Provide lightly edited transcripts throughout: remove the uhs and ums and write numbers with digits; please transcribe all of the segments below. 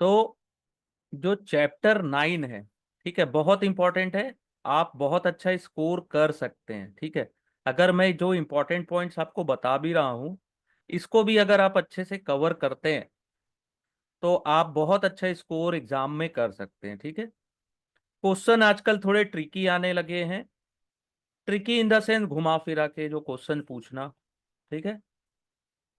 तो जो चैप्टर 9 है, ठीक है, बहुत इंपॉर्टेंट है। आप बहुत अच्छा स्कोर कर सकते हैं, ठीक है। अगर मैं जो इंपॉर्टेंट पॉइंट्स आपको बता भी रहा हूं, इसको भी अगर आप अच्छे से कवर करते हैं तो आप बहुत अच्छा स्कोर एग्जाम में कर सकते हैं, ठीक है। क्वेश्चन आजकल थोड़े ट्रिकी आने लगे हैं। ट्रिकी इन द सेंस घुमा फिरा के जो क्वेश्चन पूछना, ठीक है।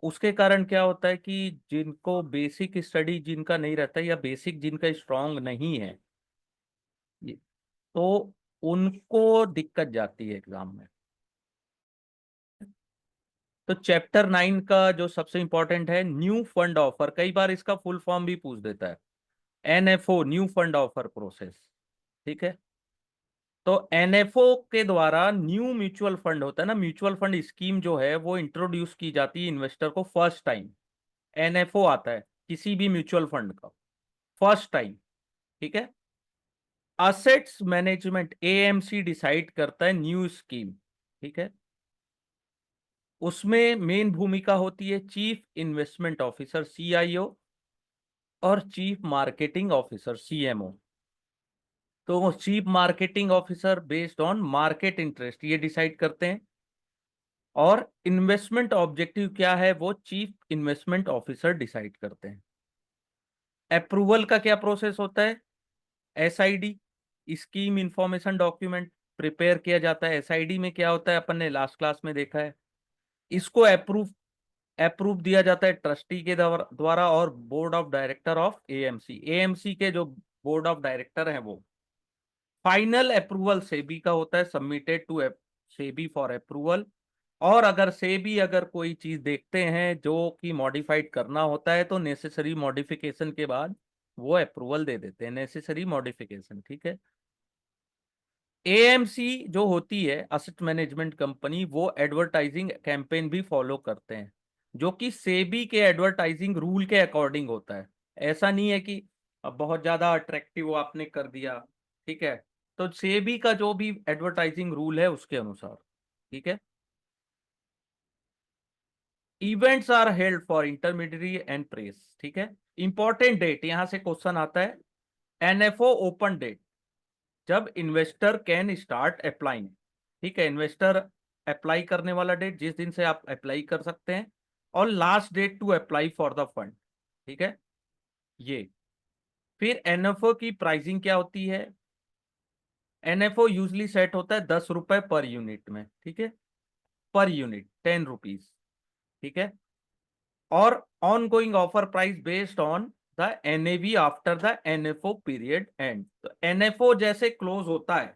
उसके कारण क्या होता है कि जिनको बेसिक स्टडी जिनका नहीं रहता या बेसिक जिनका स्ट्रांग नहीं है, तो उनको दिक्कत जाती है एग्जाम में। तो चैप्टर 9 का जो सबसे इंपॉर्टेंट है, न्यू फंड ऑफर, कई बार इसका फुल फॉर्म भी पूछ देता है, NFO, new fund offer process, ठीक है। तो एनएफओ के द्वारा न्यू म्यूचुअल फंड होता है ना, म्यूचुअल फंड स्कीम जो है वो इंट्रोड्यूस की जाती है इन्वेस्टर को फर्स्ट टाइम। एनएफओ आता है किसी भी म्यूचुअल फंड का फर्स्ट टाइम, ठीक है। असेट्स मैनेजमेंट एएमसी डिसाइड करता है न्यू स्कीम, ठीक है। उसमें मेन भूमिका होती है चीफ इन्वेस्टमेंट ऑफिसर सीआईओ और चीफ मार्केटिंग ऑफिसर सीएमओ। तो chief marketing officer based on market interest ये डिसाइड करते हैं, और इन्वेस्टमेंट ऑब्जेक्टिव क्या है वो चीफ इन्वेस्टमेंट ऑफिसर डिसाइड करते हैं। अप्रूवल का क्या प्रोसेस होता है, SID, scheme information document prepare किया जाता है। एसआईडी में क्या होता है अपन ने लास्ट क्लास में देखा है। इसको अप्रूव दिया जाता है ट्रस्टी के द्वारा और board of director of AMC. AMC के जो बोर्ड ऑफ डायरेक्टर हैं वो फाइनल अप्रूवल सेबी का होता है, submitted to SEBI for approval. और अगर सेबी अगर कोई चीज देखते हैं जो कि मॉडिफाइड करना होता है तो नेसेसरी मॉडिफिकेशन के बाद वो अप्रूवल दे देते हैं, नेसेसरी मॉडिफिकेशन, ठीक है। एएमसी जो होती है असेट मैनेजमेंट कंपनी, वो एडवर्टाइजिंग कैंपेन भी फॉलो करते हैं जो कि सेबी के एडवर्टाइजिंग रूल के अकॉर्डिंग होता है। ऐसा नहीं है कि अब बहुत ज्यादा अट्रैक्टिव आपने कर दिया, ठीक है। तो सेबी का जो भी एडवर्टाइजिंग रूल है उसके अनुसार, ठीक है। Events are held for intermediate and press, ठीक है। इंपॉर्टेंट डेट यहां से क्वेश्चन आता है, एनएफओ ओपन डेट, जब इन्वेस्टर कैन स्टार्ट अप्लाइंग, ठीक है। इन्वेस्टर अप्लाई करने वाला डेट, जिस दिन से आप अप्लाई कर सकते हैं, और last date to apply for the fund, ठीक है ये। फिर एनएफओ की प्राइसिंग क्या होती है, एनएफओ यूजली सेट होता है 10 रुपए पर यूनिट में, ठीक है, पर यूनिट 10 रुपीज, ठीक है। और on going offer price based on the NAV after the NFO period and. तो एनएफओ जैसे क्लोज होता है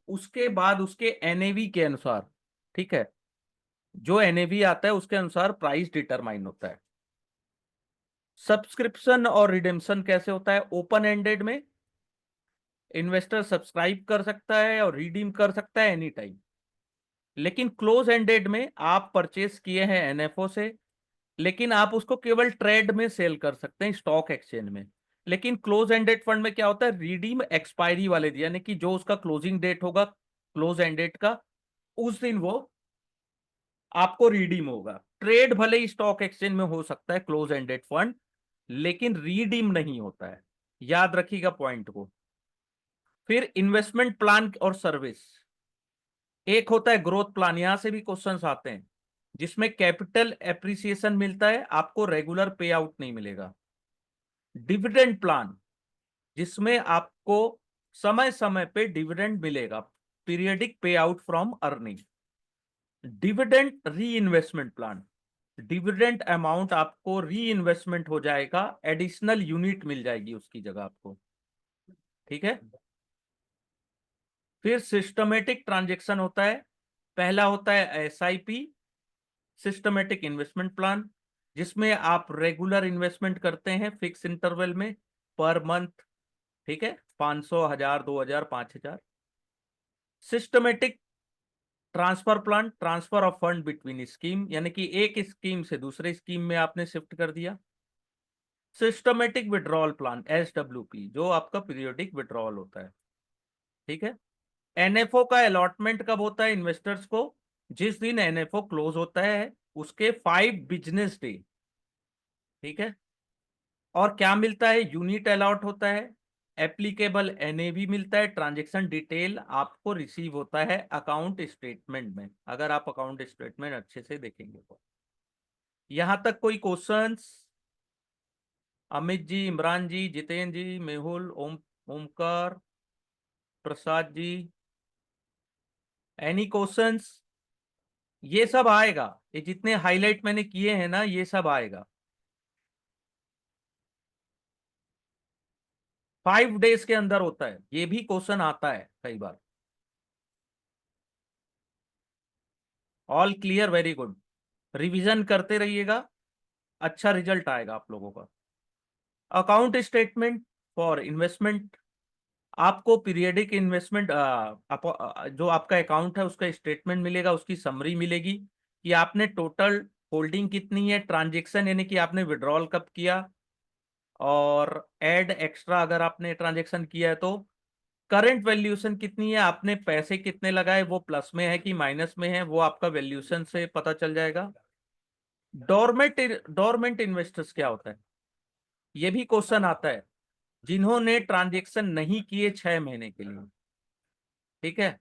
उसके बाद उसके एनएवी के अनुसार, ठीक है, जो एनएवी आता है उसके अनुसार प्राइस डिटरमाइन होता है। सब्सक्रिप्शन और रिडेम्पशन कैसे होता है, ओपन एंडेड में इन्वेस्टर सब्सक्राइब कर सकता है और रिडीम कर सकता है एनी टाइम। लेकिन क्लोज एंडेड में आप परचेस किए हैं एनएफओ से, लेकिन आप उसको केवल ट्रेड में सेल कर सकते हैं स्टॉक एक्सचेंज में। लेकिन क्लोज एंडेड फंड में क्या होता है, रिडीम एक्सपायरी वाले दिन, यानी कि जो उसका क्लोजिंग डेट होगा क्लोज एंडेड का, उस दिन वो आपको रिडीम होगा। ट्रेड भले ही स्टॉक एक्सचेंज में हो सकता है क्लोज एंडेड फंड, लेकिन रिडीम नहीं होता है, याद रखिएगा पॉइंट को। फिर इन्वेस्टमेंट प्लान और सर्विस, एक होता है ग्रोथ प्लान, यहां से भी क्वेश्चंस आते हैं, जिसमें कैपिटल एप्रिसिएशन मिलता है, आपको रेगुलर पे आउट नहीं मिलेगा। डिविडेंड प्लान, जिसमें आपको समय समय पे डिविडेंड मिलेगा, पीरियडिक पे आउट फ्रॉम अर्निंग। डिविडेंड री इन्वेस्टमेंट प्लान, डिविडेंड अमाउंट आपको री इन्वेस्टमेंट हो जाएगा, एडिशनल यूनिट मिल जाएगी उसकी जगह आपको, ठीक है। फिर सिस्टमेटिक ट्रांजेक्शन होता है, पहला होता है एसआईपी, सिस्टमेटिक इन्वेस्टमेंट प्लान, जिसमें आप रेगुलर इन्वेस्टमेंट करते हैं फिक्स इंटरवल में पर मंथ, ठीक है, 500, 1000, 2000, 5000। Systematic transfer plan, transfer of fund between scheme, यानी कि एक स्कीम से दूसरे स्कीम में आपने शिफ्ट कर दिया। सिस्टमेटिक विड्रॉल प्लान एसडब्ल्यूपी, जो आपका पीरियोडिक विड्रॉल होता है, ठीक है। एनएफओ का अलॉटमेंट कब होता है इन्वेस्टर्स को, जिस दिन एनएफओ क्लोज होता है उसके 5 बिजनेस डे, ठीक है। और क्या मिलता है, यूनिट अलॉट होता है, एप्लीकेबल एनएवी मिलता है, ट्रांजैक्शन डिटेल आपको रिसीव होता है अकाउंट स्टेटमेंट में, अगर आप अकाउंट स्टेटमेंट अच्छे से देखेंगे तो। यहां तक कोई क्वेश्चंस? अमित जी, इमरान जी, जितेंद्र जी, मेहुल, ओमकार, प्रसाद जी, एनी क्वेश्चंस? ये सब आएगा, ये जितने हाईलाइट मैंने किए हैं ना, ये सब आएगा। 5 डेज के अंदर होता है, ये भी क्वेश्चन आता है कई बार। All clear, very good. Revision करते रहिएगा, अच्छा रिजल्ट आएगा आप लोगों का। अकाउंट स्टेटमेंट फॉर इन्वेस्टमेंट, आपको पीरियडिक इन्वेस्टमेंट जो आपका अकाउंट है उसका स्टेटमेंट मिलेगा, उसकी समरी मिलेगी कि आपने टोटल होल्डिंग कितनी है, ट्रांजेक्शन यानी कि आपने विड्रॉल कब किया, और ऐड एक्स्ट्रा अगर आपने ट्रांजेक्शन किया है तो करंट वैल्यूएशन कितनी है, आपने पैसे कितने लगाए, वो प्लस में है कि माइनस में है, वो आपका वैल्यूएशन से पता चल जाएगा। डोरमेंट डोरमेंट इन्वेस्टर्स क्या होता है, ये भी क्वेश्चन आता है, जिन्होंने ट्रांजेक्शन नहीं किए 6 महीने के लिए, ठीक है,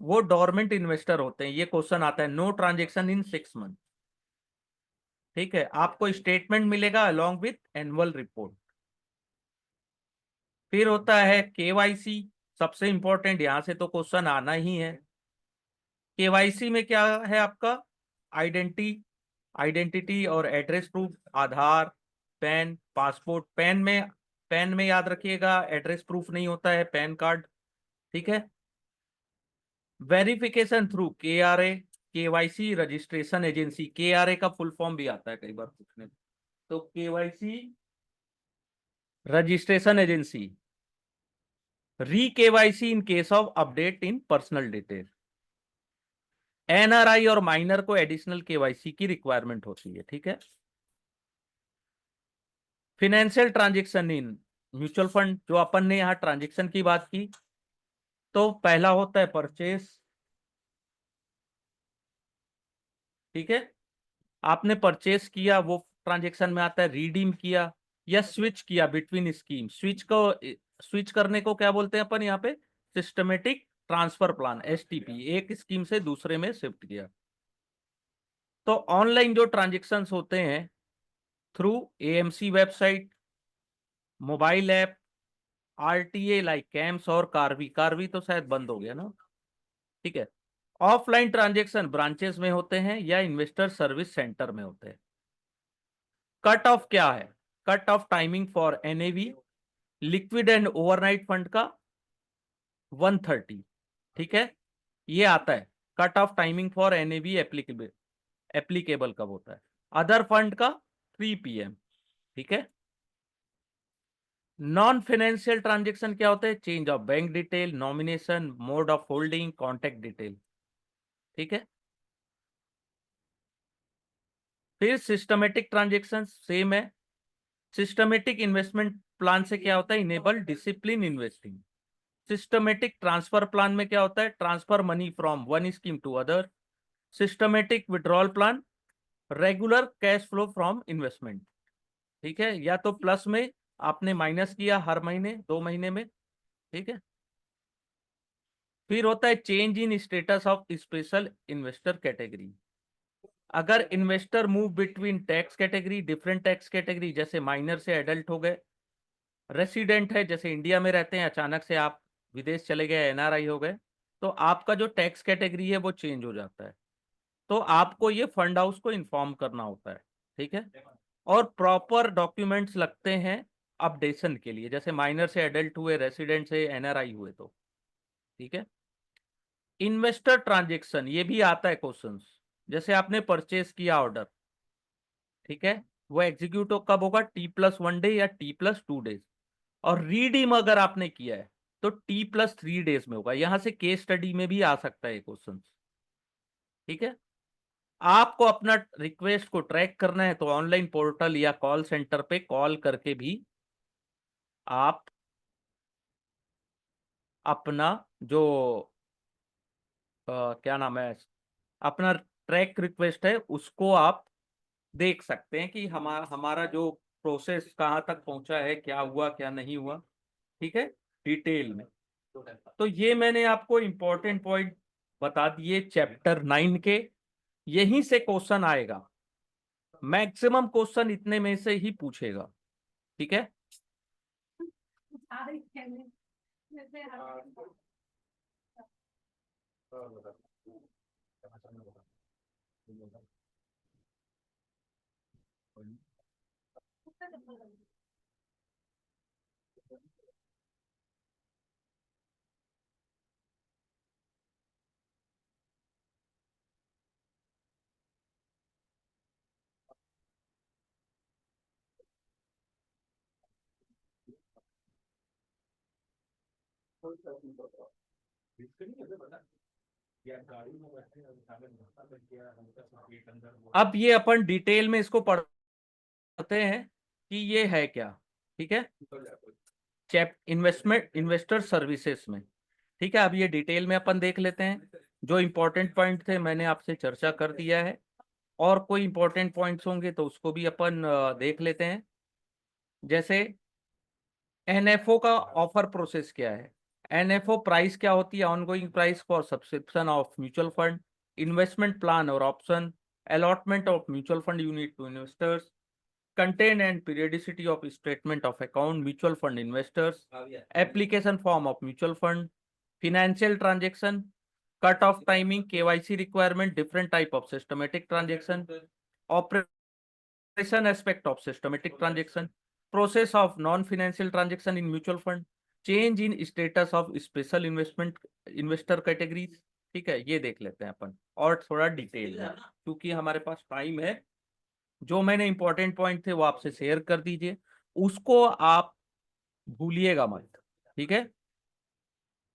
वो डोरमेंट इन्वेस्टर होते हैं। ये क्वेश्चन आता है, नो ट्रांजेक्शन इन 6 मंथ, ठीक है, आपको स्टेटमेंट मिलेगा अलोंग विथ एनुअल रिपोर्ट। फिर होता है केवाईसी, सबसे इंपॉर्टेंट, यहां से तो क्वेश्चन आना ही है। केवाईसी में क्या है आपका, आइडेंटिटी और एड्रेस प्रूफ, आधार, पैन, पासपोर्ट। पैन में याद रखिएगा, एड्रेस प्रूफ नहीं होता है पैन कार्ड, ठीक है। Verification through KRA, KYC registration agency, KRA का फुल फॉर्म भी आता है कई बार पूछने में। तो केवाईसी रजिस्ट्रेशन एजेंसी, री KYC in case of update in personal detail. NRI और माइनर को एडिशनल केवाईसी की रिक्वायरमेंट होती है, ठीक है। Financial transaction in mutual fund, जो अपन ने यहाँ ट्रांजेक्शन की बात की, तो पहला होता है परचेस, ठीक है, आपने परचेस किया वो ट्रांजेक्शन में आता है। रिडीम किया या स्विच किया बिटवीन स्कीम, स्विच करने को क्या बोलते हैं अपन यहाँ पे, सिस्टमेटिक ट्रांसफर प्लान, एसटीपी, एक स्कीम से दूसरे में शिफ्ट किया। तो ऑनलाइन जो ट्रांजेक्शन्स होते हैं through AMC website, mobile app, RTA like camps और कार्वी, कार्वी तो शायद बंद हो गया ना, ठीक है। ऑफलाइन ट्रांजेक्शन ब्रांचेस में होते हैं या इन्वेस्टर सर्विस सेंटर में होते हैं। कट ऑफ क्या है, cut off timing for NAV, liquid and overnight fund का 1:30, ठीक है, ये आता है। Cut off timing for NAV applicable, applicable कब होता है, अदर फंड का 3 PM, ठीक है। नॉन फाइनेंशियल ट्रांजेक्शन क्या होता है, change of bank detail, nomination, mode of holding, contact detail, ठीक है। फिर सिस्टमेटिक ट्रांजेक्शन सेम है। सिस्टमेटिक इन्वेस्टमेंट प्लान से क्या होता है, enable discipline investing. Systematic transfer plan में क्या होता है, transfer money from one scheme to other. Systematic withdrawal plan, regular cash flow from investment, ठीक है, या तो प्लस में आपने माइनस किया हर महीने 2 महीने में, ठीक है। फिर होता है change in status of special investor category, अगर investor move between tax category, different tax category, जैसे माइनर से एडल्ट हो गए, रेसिडेंट है जैसे इंडिया में रहते हैं, अचानक से आप विदेश चले गए, एनआरआई हो गए, तो आपका जो टैक्स कैटेगरी है वो चेंज हो जाता है। तो आपको ये फंड हाउस को इन्फॉर्म करना होता है, ठीक है। और प्रॉपर डॉक्यूमेंट्स लगते हैं अपडेशन के लिए, जैसे माइनर से एडल्ट हुए, रेसिडेंट से एनआरआई हुए, तो ठीक है। इन्वेस्टर ट्रांजेक्शन, ये भी आता है क्वेश्चंस, जैसे आपने परचेस किया ऑर्डर, ठीक है, वो एग्जीक्यूट कब होगा, T+1 डे या T+2 डेज। और रीडीम अगर आपने किया है तो T+3 डेज में होगा। यहां से केस स्टडी में भी आ सकता है क्वेश्चन, ठीक है। आपको अपना रिक्वेस्ट को ट्रैक करना है तो ऑनलाइन पोर्टल या कॉल सेंटर पे कॉल करके भी आप अपना जो क्या नाम है, अपना ट्रैक रिक्वेस्ट है उसको आप देख सकते हैं कि हमारा हमारा जो प्रोसेस कहाँ तक पहुंचा है, क्या हुआ क्या नहीं हुआ, ठीक है, डिटेल में। तो ये मैंने आपको इंपॉर्टेंट पॉइंट बता दिए चैप्टर 9 के। यहीं से क्वेश्चन आएगा, मैक्सिमम क्वेश्चन इतने में से ही पूछेगा, ठीक है। अब ये अपन डिटेल में इसको पढ़ते हैं कि ये है क्या, ठीक है, इन्वेस्टर सर्विसेज में, ठीक है। अब ये डिटेल में अपन देख लेते हैं। जो इंपॉर्टेंट पॉइंट थे मैंने आपसे चर्चा कर दिया है, और कोई इंपॉर्टेंट पॉइंट्स होंगे तो उसको भी अपन देख लेते हैं। जैसे एनएफओ का ऑफर प्रोसेस क्या है, एनएफओ प्राइस क्या होती है, ongoing price for subscription of mutual fund, investment plan और option, allotment of mutual fund unit to investors, content and periodicity of statement of account mutual fund investors, application form of mutual fund, financial transaction, cut off timing, KYC requirement, different type of systematic transaction, operation aspect of systematic transaction, process of non-financial transaction in mutual fund, change in status of special investment investor categories। ठीक है, ये देख लेते हैं अपन और थोड़ा detail में, क्योंकि हमारे पास टाइम है। जो मैंने इंपॉर्टेंट पॉइंट थे वो आपसे शेयर कर दीजिए, उसको आप भूलिएगा मत, ठीक है।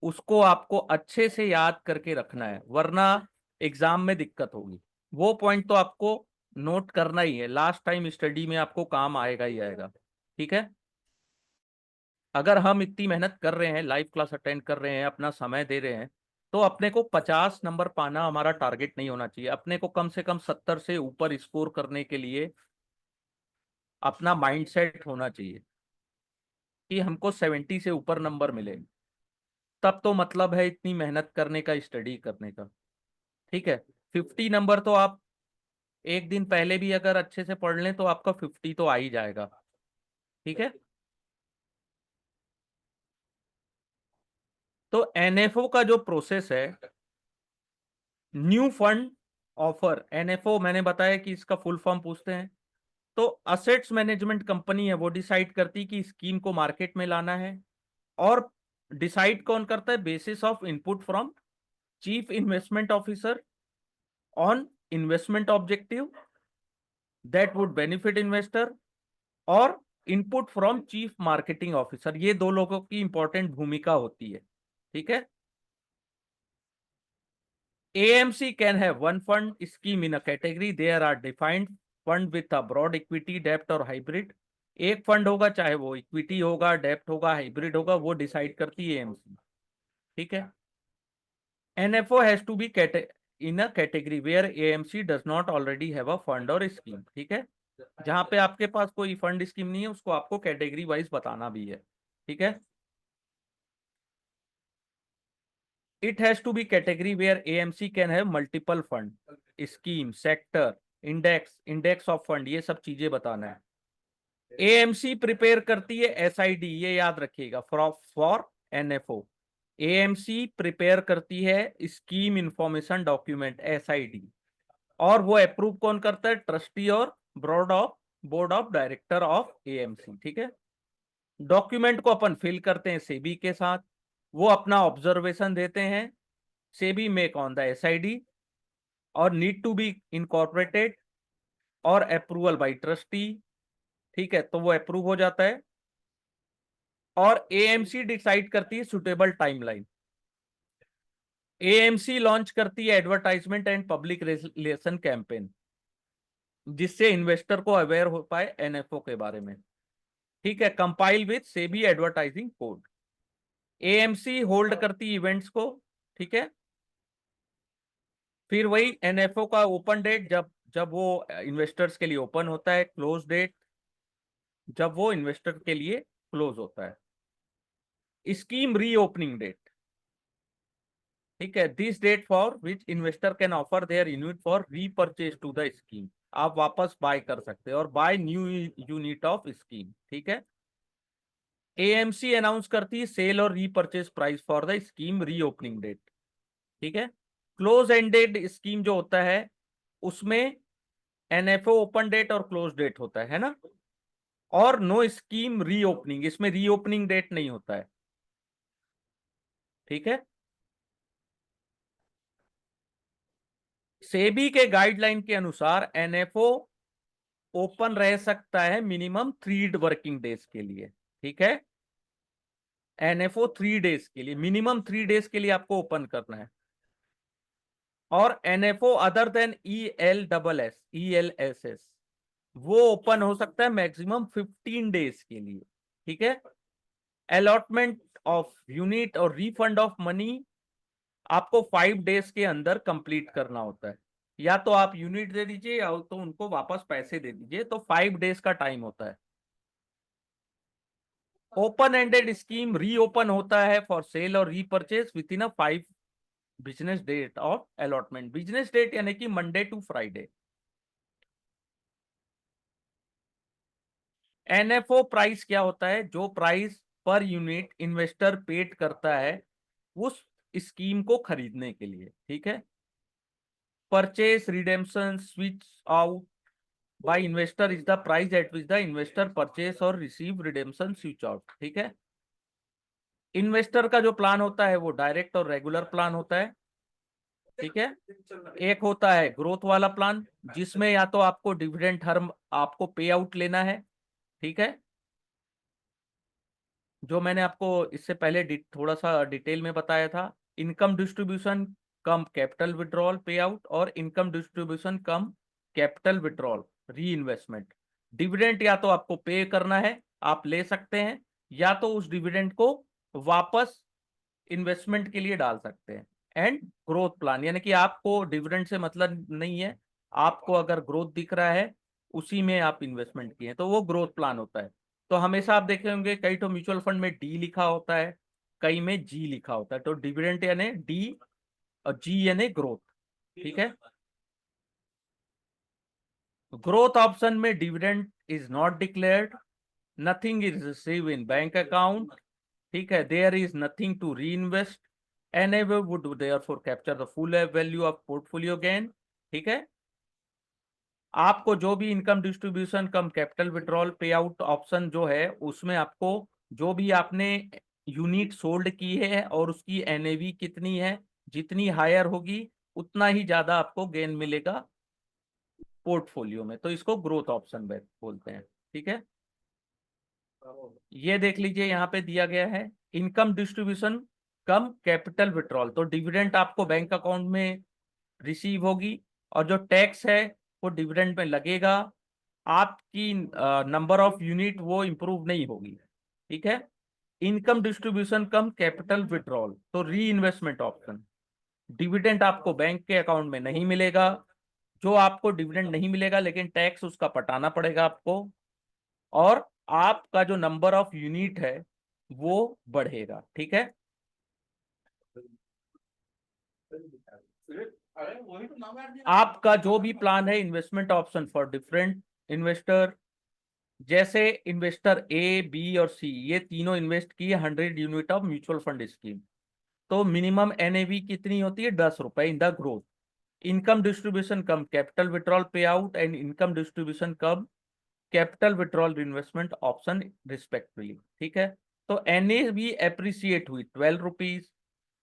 उसको आपको अच्छे से याद करके रखना है, वरना एग्जाम में दिक्कत होगी। वो पॉइंट तो आपको नोट करना ही है, लास्ट टाइम स्टडी में आपको काम आएगा ही आएगा, ठीक है। अगर हम इतनी मेहनत कर रहे हैं, लाइव क्लास अटेंड कर रहे हैं, अपना समय दे रहे हैं, तो अपने को 50 नंबर पाना हमारा टारगेट नहीं होना चाहिए। अपने को कम से कम 70 से ऊपर स्कोर करने के लिए अपना माइंडसेट होना चाहिए कि हमको 70 से ऊपर नंबर मिले, तब तो मतलब है इतनी मेहनत करने का, स्टडी करने का, ठीक है। 50 नंबर तो आप एक दिन पहले भी अगर अच्छे से पढ़ लें तो आपका 50 तो आ ही जाएगा, ठीक है। तो एनएफओ का जो प्रोसेस है, न्यू फंड ऑफर, एनएफओ मैंने बताया कि इसका फुल फॉर्म पूछते हैं, तो असेट्स मैनेजमेंट कंपनी है, वो डिसाइड करती कि स्कीम को मार्केट में लाना है। और डिसाइड कौन करता है, basis of input from chief investment officer on investment objective that would benefit investor, और input from chief marketing officer. ये दो लोगों की इंपॉर्टेंट भूमिका होती है, ठीक है। AMC can have one fund scheme in a category. There are defined fund with a broad equity, debt और hybrid। एक फंड होगा, चाहे वो इक्विटी होगा, डेप्ट होगा, हाइब्रिड होगा, वो डिसाइड करती है AMC, ठीक है। NFO has to be in a category where AMC does not already have a fund or scheme, ठीक है। जहां पे आपके पास कोई फंड स्कीम नहीं है, उसको आपको कैटेगरी वाइज बताना भी है, ठीक है। It has to be category where AMC can have multiple fund, scheme, sector, index of fund, ये सब चीजें बताना है। AMC प्रिपेयर करती है SID, ये याद रखिएगा, फॉर NFO। AMC प्रिपेयर करती है स्कीम इंफॉर्मेशन डॉक्यूमेंट SID, और वो अप्रूव कौन करता है, ट्रस्टी और board of director of AMC, ठीक है। डॉक्यूमेंट को अपन फिल करते हैं सेबी के साथ, वो अपना ऑब्जर्वेशन देते हैं, SEBI make on the SID और नीड टू बी इनकॉर्पोरेटेड और अप्रूवल बाय ट्रस्टी, ठीक है, तो वो अप्रूव हो जाता है। और AMC डिसाइड करती है सुटेबल टाइमलाइन। AMC लॉन्च करती है advertisement and public relation campaign, जिससे इन्वेस्टर को अवेयर हो पाए NFO के बारे में, ठीक है, compile with SEBI advertising code. AMC hold करती इवेंट्स को, ठीक है। फिर वही NFO का ओपन डेट, जब जब वो इन्वेस्टर्स के लिए ओपन होता है, क्लोज डेट, जब वो इन्वेस्टर के लिए क्लोज होता है। स्कीम रीओपनिंग डेट, ठीक है, this date for which investor can offer their unit for repurchase to the scheme. आप वापस बाय कर सकते हैं और buy new unit of scheme, ठीक है। एएमसी अनाउंस करती है सेल और repurchase price for the scheme reopening date, ठीक है। क्लोज एंडेड स्कीम जो होता है उसमें एनएफओ ओपन डेट और क्लोज डेट होता है ना, और नो स्कीम रीओपनिंग, इसमें रीओपनिंग डेट नहीं होता है, ठीक है। सेबी के गाइडलाइन के अनुसार एनएफओ ओपन रह सकता है मिनिमम 3 वर्किंग डेज के लिए, ठीक है। एनएफओ 3 डेज के लिए, मिनिमम 3 डेज के लिए आपको ओपन करना है। और एनएफओ अदर देन ELSS वो ओपन हो सकता है मैक्सिमम 15 डेज के लिए, ठीक है। अलॉटमेंट ऑफ यूनिट और रिफंड ऑफ मनी आपको 5 डेज के अंदर कंप्लीट करना होता है। या तो आप यूनिट दे दीजिए या तो उनको वापस पैसे दे दीजिए, तो 5 डेज का टाइम होता है। ओपन एंडेड स्कीम रीओपन होता है फॉर सेल और repurchase within a 5 business date of allotment. Business date यानी कि Monday to Friday. NFO price क्या होता है? जो price per unit investor paid करता है उस स्कीम को खरीदने के लिए, ठीक है। Purchase redemption switch out by investor is the price at which the investor purchase और रिसीव रिडेम्पशन स्विच आउट, ठीक है। इन्वेस्टर का जो प्लान होता है वो डायरेक्ट और रेगुलर प्लान होता है, ठीक है। एक होता है ग्रोथ वाला प्लान जिसमें या तो आपको डिविडेंड हर आपको पे आउट लेना है, ठीक है। जो मैंने आपको इससे पहले थोड़ा सा डिटेल में बताया था, income distribution cum capital withdrawal पे आउट और income distribution cum capital withdrawal री इन्वेस्टमेंट। डिविडेंड या तो आपको पे करना है, आप ले सकते हैं, या तो उस डिविडेंड को वापस इन्वेस्टमेंट के लिए डाल सकते हैं। एंड ग्रोथ प्लान यानी कि आपको डिविडेंड से मतलब नहीं है, आपको अगर ग्रोथ दिख रहा है उसी में आप इन्वेस्टमेंट किए तो वो ग्रोथ प्लान होता है। तो हमेशा आप देखे होंगे कई तो म्यूचुअल फंड में डी लिखा होता है, कई में जी लिखा होता है। तो डिविडेंड यानी डी और जी यानी ग्रोथ, ठीक है। ग्रोथ ऑप्शन में dividend is not declared, nothing is receive in bank account, ठीक है। There is nothing to reinvest, enable would therefore capture the full value of portfolio gain, ठीक है। आपको जो भी income distribution cum capital withdrawal पे out option जो है उसमें आपको जो भी आपने यूनिट सोल्ड की है और उसकी एनएवी कितनी है, जितनी हायर होगी उतना ही ज्यादा आपको गेन मिलेगा पोर्टफोलियो में। तो इसको ग्रोथ ऑप्शन बोलते हैं, ठीक है। ये देख लीजिए यहाँ पे दिया गया है income distribution cum capital withdrawal, तो डिविडेंड आपको बैंक अकाउंट में रिसीव होगी और जो टैक्स है वो डिविडेंड में लगेगा। आपकी नंबर ऑफ यूनिट वो इंप्रूव नहीं होगी, ठीक है। Income distribution cum capital withdrawal, तो री इन्वेस्टमेंट ऑप्शन, डिविडेंड आपको बैंक के अकाउंट में नहीं मिलेगा, जो आपको डिविडेंड नहीं मिलेगा लेकिन टैक्स उसका पटाना पड़ेगा आपको, और आपका जो नंबर ऑफ यूनिट है वो बढ़ेगा, ठीक है। आपका जो भी प्लान है investment option for different investor, जैसे इन्वेस्टर ए बी और सी ये तीनों इन्वेस्ट किए 100 unit of mutual fund scheme, तो मिनिमम एनएवी कितनी होती है? 10 रुपए in the growth. Income distribution cum capital withdrawal पे out and income distribution cum capital withdrawal investment option respectively, ठीक है। तो एनएवी एप्रिसिएट हुई 12 रुपीज,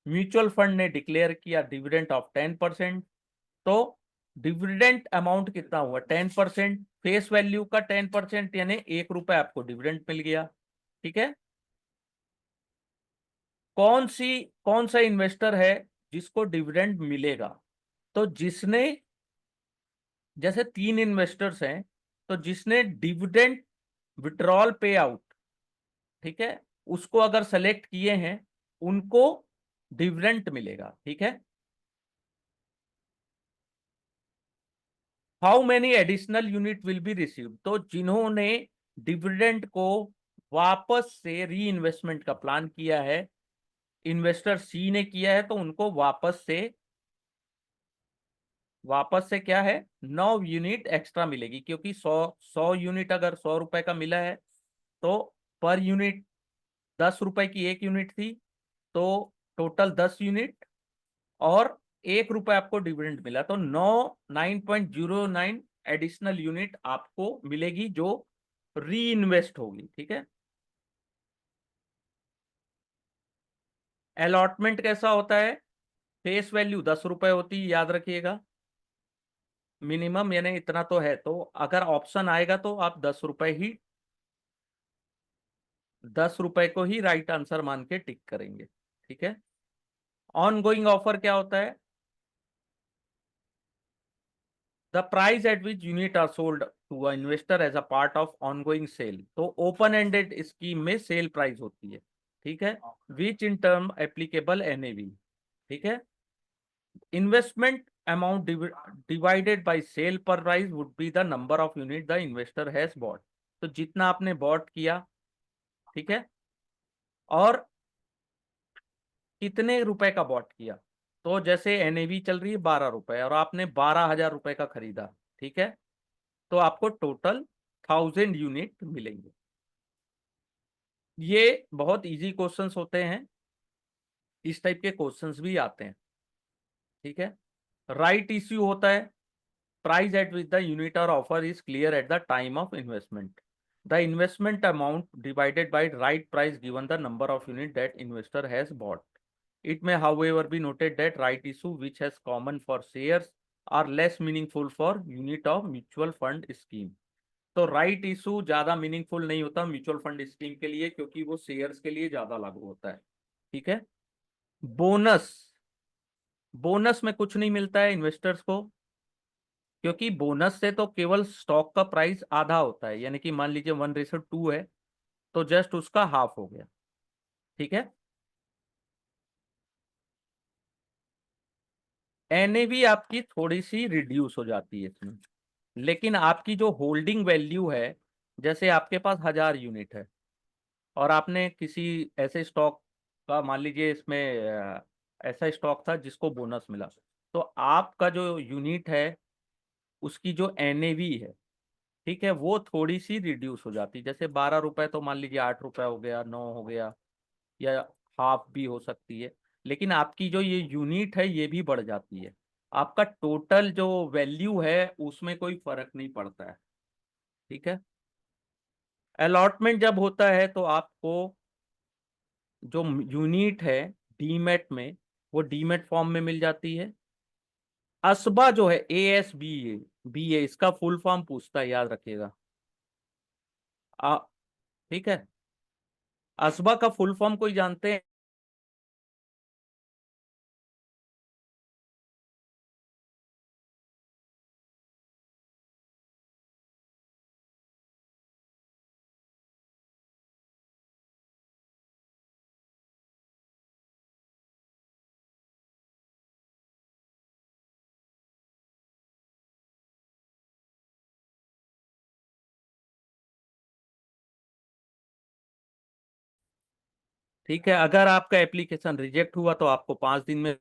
म्यूचुअल फंड ने डिक्लेयर किया डिविडेंड ऑफ 10%, तो डिविडेंड अमाउंट कितना हुआ? 10%, फेस वैल्यू का 10% यानी 1 रुपए आपको डिविडेंड मिल गया, ठीक है। कौन सा इन्वेस्टर है जिसको डिविडेंड मिलेगा? तो जिसने, जैसे 3 इन्वेस्टर्स हैं, तो जिसने डिविडेंड विड्रॉल पे आउट, ठीक है, उसको अगर सेलेक्ट किए हैं उनको डिविडेंड मिलेगा, ठीक है। How many additional unit will be receive, तो जिन्होंने डिविडेंड को वापस से री इन्वेस्टमेंट का प्लान किया है, इन्वेस्टर सी ने किया है, तो उनको वापस से क्या है, 9 यूनिट एक्स्ट्रा मिलेगी, क्योंकि 100 यूनिट अगर 100 रुपए का मिला है तो पर यूनिट 10 रुपए की एक यूनिट थी, तो टोटल 10 यूनिट, और 1 रुपए आपको डिविडेंड मिला, तो 9.09 एडिशनल यूनिट आपको मिलेगी जो री इन्वेस्ट होगी। ठीक है। अलॉटमेंट कैसा होता है, फेस वैल्यू 10 रुपए होती है, याद रखिएगा, मिनिमम यानी इतना तो है, तो अगर ऑप्शन आएगा तो आप 10 रुपए को ही राइट आंसर मान के टिक करेंगे। ठीक है। ऑन गोइंग ऑफर क्या होता है, the price at which unit are sold to a investor as a part of ongoing sale, तो ओपन एंडेड स्कीम में सेल प्राइस होती है। ठीक है। Which in term applicable NAV. ठीक है। Investment amount divided by sale per price would be the number of unit the investor has bought, तो जितना आपने बॉट किया, ठीक है, और कितने रुपए का बॉट किया, तो जैसे एनएवी चल रही है 12 रुपए और आपने 12,000 रुपए का खरीदा, ठीक है, तो आपको टोटल 1000 यूनिट मिलेंगे। ये बहुत इजी क्वेश्चंस होते हैं, इस टाइप के क्वेश्चंस भी आते हैं। ठीक है। राइट इश्यू होता है, price at which the unit are offer is clear at the time of investment, the investment amount divided by right price given the number of unit that investor has bought. It may, however, be noted that right issue, which has common for shares, are less meaningful for unit of mutual fund scheme. तो right issue ज्यादा meaningful नहीं होता mutual fund scheme के लिए, क्योंकि वो shares के लिए ज्यादा लागू होता है। ठीक है। बोनस, बोनस में कुछ नहीं मिलता है इन्वेस्टर्स को, क्योंकि बोनस से तो केवल स्टॉक का प्राइस आधा होता है, यानी कि मान लीजिए 1:2 है, तो जस्ट उसका हाफ हो गया। ठीक है। एनएवी आपकी थोड़ी सी रिड्यूस हो जाती है इसमें, लेकिन आपकी जो होल्डिंग वैल्यू है, जैसे आपके पास 1000 यूनिट है और आपने किसी ऐसे स्टॉक का, मान लीजिए इसमें ऐसा स्टॉक था जिसको बोनस मिला, तो आपका जो यूनिट है उसकी जो एनएवी है, ठीक है, वो थोड़ी सी रिड्यूस हो जाती है। जैसे 12 रुपए तो मान लीजिए 8 रुपए हो गया, 9 हो गया, या हाफ भी हो सकती है, लेकिन आपकी जो ये यूनिट है ये भी बढ़ जाती है। आपका टोटल जो वैल्यू है उसमें कोई फर्क नहीं पड़ता है। ठीक है। अलॉटमेंट जब होता है तो आपको जो यूनिट है डीमेट में, वो डीमेट फॉर्म में मिल जाती है। असबा जो है ASBA इसका फुल फॉर्म पूछता है, याद रखिएगा। आ ठीक है। असबा का फुल फॉर्म कोई जानते हैं? ठीक है, अगर आपका एप्लीकेशन रिजेक्ट हुआ तो आपको 5 दिन में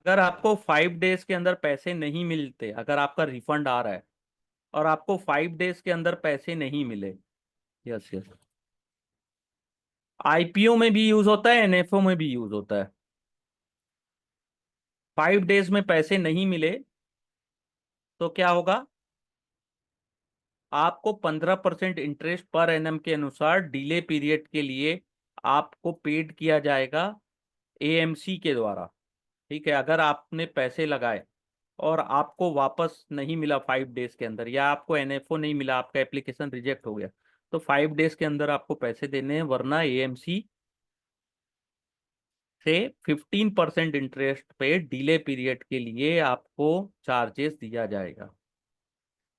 अगर आपको 5 डेज के अंदर पैसे नहीं मिलते, अगर आपका रिफंड आ रहा है और आपको 5 डेज के अंदर पैसे नहीं मिले, यस यस, आईपीओ में भी यूज होता है, एनएफओ में भी यूज होता है। 5 डेज में पैसे नहीं मिले तो क्या होगा, आपको 15% इंटरेस्ट पर एनएम के अनुसार डिले पीरियड के लिए आपको पेड किया जाएगा एएमसी के द्वारा। ठीक है। अगर आपने पैसे लगाए और आपको वापस नहीं मिला 5 डेज के अंदर, या आपको एनएफओ नहीं मिला, आपका एप्लीकेशन रिजेक्ट हो गया, तो 5 डेज के अंदर आपको पैसे देने हैं, वरना एएमसी से 15% इंटरेस्ट पे डिले पीरियड के लिए आपको चार्जेस दिया जाएगा।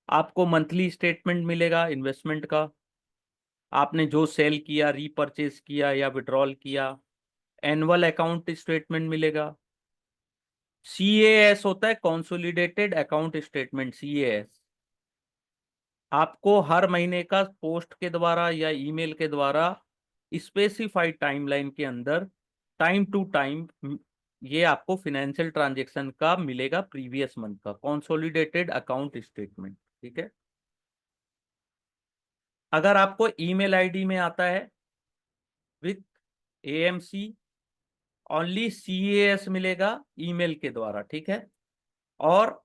आपको मंथली स्टेटमेंट मिलेगा इन्वेस्टमेंट का, आपने जो सेल किया, रीपरचेज किया या विड्रॉल किया। एनुअल अकाउंट स्टेटमेंट मिलेगा। CAS होता है कंसोलिडेटेड अकाउंट स्टेटमेंट, CAS। आपको हर महीने का पोस्ट के द्वारा या ईमेल के द्वारा स्पेसिफाइड टाइमलाइन के अंदर टाइम टू टाइम ये आपको फाइनेंशियल ट्रांजैक्शन का मिलेगा, प्रीवियस मंथ का कंसोलिडेटेड अकाउंट स्टेटमेंट। ठीक है। अगर आपको ईमेल आईडी में आता है विथ AMC, ओनली CAS मिलेगा ईमेल के द्वारा। ठीक है। और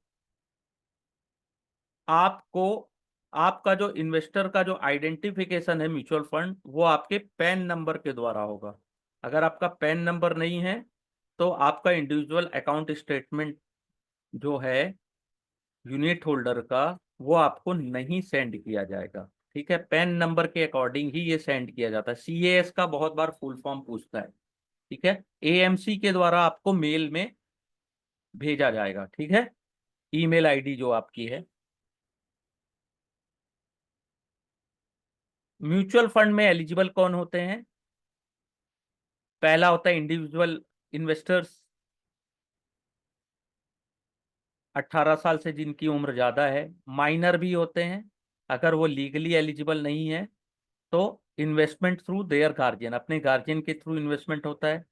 आपको आपका जो इन्वेस्टर का जो आइडेंटिफिकेशन है म्यूचुअल फंड, वो आपके पैन नंबर के द्वारा होगा। अगर आपका पैन नंबर नहीं है तो आपका इंडिविजुअल अकाउंट स्टेटमेंट जो है यूनिट होल्डर का, वो आपको नहीं सेंड किया जाएगा। ठीक है। पैन नंबर के अकॉर्डिंग ही ये सेंड किया जाता है। CAS का बहुत बार फुल फॉर्म पूछता है। ठीक है। AMC के द्वारा आपको मेल में भेजा जाएगा। ठीक है। ईमेल आईडी जो आपकी है। म्यूचुअल फंड में एलिजिबल कौन होते हैं? पहला होता है इंडिविजुअल इन्वेस्टर्स, 18 साल से जिनकी उम्र ज्यादा है। माइनर भी होते हैं, अगर वो लीगली एलिजिबल नहीं है तो इन्वेस्टमेंट थ्रू देयर गार्जियन, अपने गार्जियन के थ्रू इन्वेस्टमेंट होता है।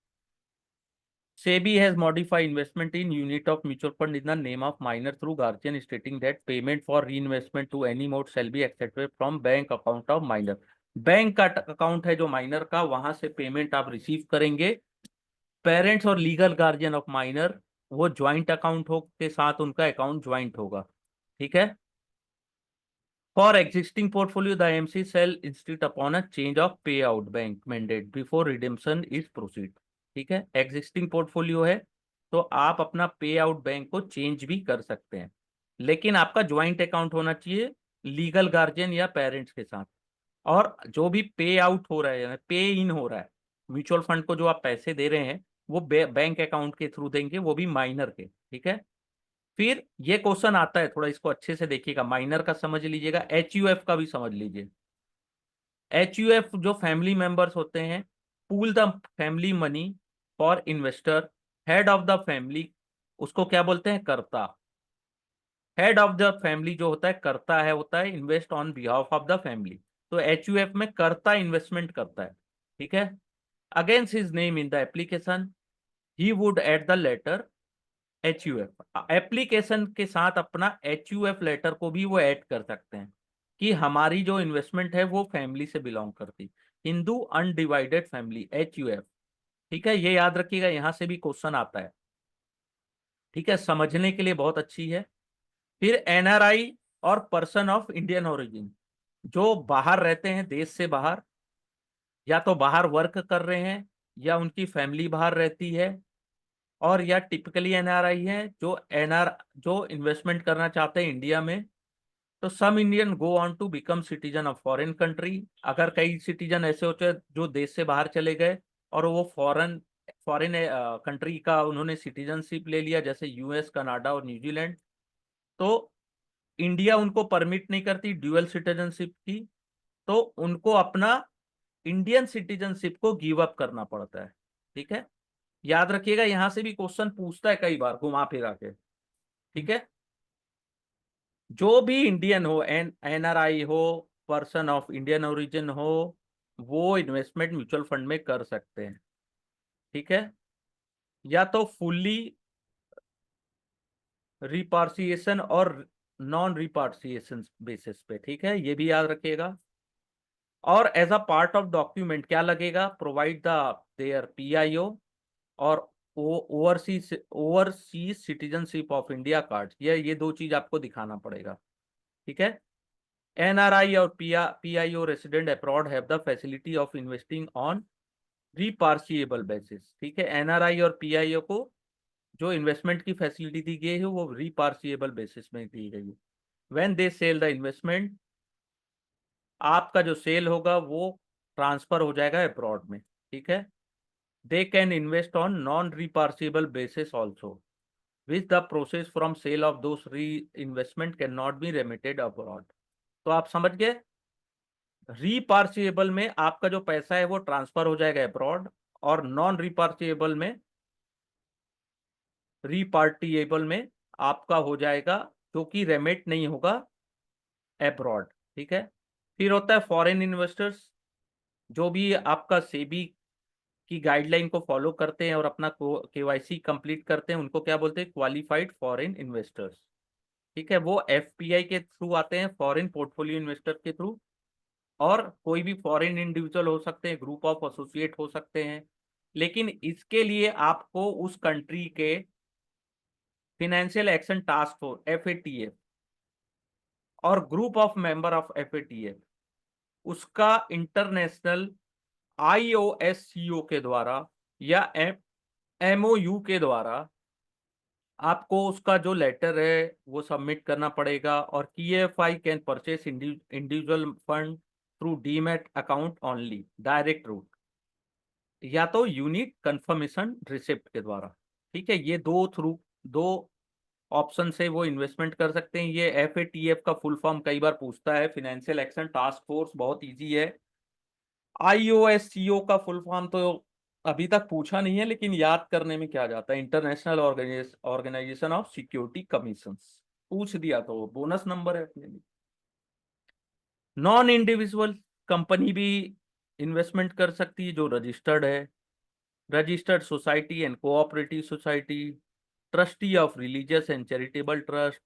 SEBI has modified investment in unit of mutual fund in the name of minor through guardian, stating that payment for reinvestment to any mode shall be accepted from bank account of minor। Bank का account है जो minor का, वहां से payment आप receive करेंगे। Parents और legal guardian of minor, वो ज्वाइंट अकाउंट हो के साथ उनका अकाउंट ज्वाइंट होगा। ठीक है। For existing portfolio the AMC shall insist upon a change of pay out bank mandate before redemption is proceed. ठीक है। एग्जिस्टिंग पोर्टफोलियो है तो आप अपना पे आउट बैंक को चेंज भी कर सकते हैं, लेकिन आपका ज्वाइंट अकाउंट होना चाहिए लीगल गार्जियन या पेरेंट्स के साथ। और जो भी पे आउट हो रहा है, पे इन हो रहा है, म्यूचुअल फंड को जो आप पैसे दे रहे हैं वो बैंक अकाउंट के थ्रू देंगे, वो भी माइनर के। ठीक है। फिर ये क्वेश्चन आता है, थोड़ा इसको अच्छे से देखिएगा, माइनर का समझ लीजिएगा, HUF का भी समझ लीजिए। HUF जो फैमिली मेंबर्स होते हैं, pool the family money for investor, head of the family उसको क्या बोलते हैं? कर्ता। हेड ऑफ द फैमिली जो होता है कर्ता है, होता है invest on behalf of the family. तो HUF में कर्ता इन्वेस्टमेंट करता है। ठीक है। Against his name in the application he would add the letter HUF। Application के साथ अपना HUF लेटर को भी वो ऐड कर सकते हैं कि हमारी जो इन्वेस्टमेंट है वो फैमिली से बिलोंग करती, हिंदू अनडिवाइडेड फैमिली, HUF। ठीक है। ये याद रखिएगा, यहां से भी क्वेश्चन आता है। ठीक है। समझने के लिए बहुत अच्छी है। फिर NRI और पर्सन ऑफ इंडियन ओरिजिन, जो बाहर रहते हैं, देश से बाहर, या तो बाहर वर्क कर रहे हैं या उनकी फैमिली बाहर रहती है, और या टिपिकली NRI है जो इन्वेस्टमेंट करना चाहते हैं इंडिया में। तो some Indian go on to become citizen of foreign country. अगर कई सिटीजन ऐसे होते हैं जो देश से बाहर चले गए और वो फॉरेन फॉरेन कंट्री का उन्होंने सिटीजनशिप ले लिया, जैसे US, कनाडा और न्यूजीलैंड, तो इंडिया उनको परमिट नहीं करती ड्यूअल सिटीजनशिप की, तो उनको अपना इंडियन सिटीजनशिप को गिव अप करना पड़ता है। ठीक है। याद रखिएगा, यहां से भी क्वेश्चन पूछता है कई बार घुमा फिरा के। ठीक है। जो भी इंडियन हो, NRI हो, पर्सन ऑफ इंडियन ओरिजिन हो, वो इन्वेस्टमेंट म्यूचुअल फंड में कर सकते हैं। ठीक है। या तो फुल्ली रिपार्सिएशन और नॉन रिपार्सिएशन बेसिस पे। ठीक है। ये भी याद रखिएगा। और as a part of document क्या लगेगा? प्रोवाइड द देयर PIO और overseas overseas citizenship of India card. ये दो चीज आपको दिखाना पड़ेगा। ठीक है। NRI और PIO resident abroad have the facility of investing on repatriable basis. ठीक है। NRI और PIO को जो इन्वेस्टमेंट की फैसिलिटी दी गई है वो रिपार्सिएबल बेसिस में दी गई है। When they sell the investment, आपका जो सेल होगा वो ट्रांसफर हो जाएगा अब्रॉड में। ठीक है। They can invest on non-repassable basis also, which the process from sale of those reinvestment cannot be remitted abroad. तो आप समझ गए, रीपार्सिएबल में आपका जो पैसा है वो ट्रांसफर हो जाएगा अब्रॉड, और नॉन रिपार्सिएबल में, रीपार्टिएबल में आपका हो जाएगा, क्योंकि रेमिट नहीं होगा अब्रॉड। ठीक है। फिर होता है फॉरेन इन्वेस्टर्स, जो भी आपका सेबी की गाइडलाइन को फॉलो करते हैं और अपना केवाईसी कंप्लीट करते हैं, उनको क्या बोलते हैं, क्वालिफाइड फॉरेन इन्वेस्टर्स। ठीक है। वो एफपीआई के थ्रू आते हैं, फॉरेन पोर्टफोलियो इन्वेस्टर के थ्रू, और कोई भी फॉरेन इंडिविजुअल हो सकते हैं, ग्रुप ऑफ एसोसिएट हो सकते हैं, लेकिन इसके लिए आपको उस कंट्री के financial action task force FATF और group of member of FATF उसका इंटरनेशनल आईओएससीओ के द्वारा या एमओयू के द्वारा आपको उसका जो लेटर है वो सबमिट करना पड़ेगा। और TFI can purchase individual fund through demat account only, direct route, या तो यूनिक कंफर्मेशन रिसिप्ट के द्वारा। ठीक है। ये दो ऑप्शन से वो इन्वेस्टमेंट कर सकते हैं। ये एफएटीएफ का फुल फॉर्म कई बार पूछता है, फाइनेंशियल एक्शन टास्क फोर्स, बहुत इजी है। आईओएससीओ का फुल फॉर्म तो अभी तक पूछा नहीं है, लेकिन याद करने में क्या जाता है, international organisation of security commissions. पूछ दिया तो बोनस नंबर है अपने लिए। नॉन इंडिविजुअल कंपनी भी इन्वेस्टमेंट कर सकती है जो रजिस्टर्ड है, registered society and cooperative society, trustee of religious and charitable trust,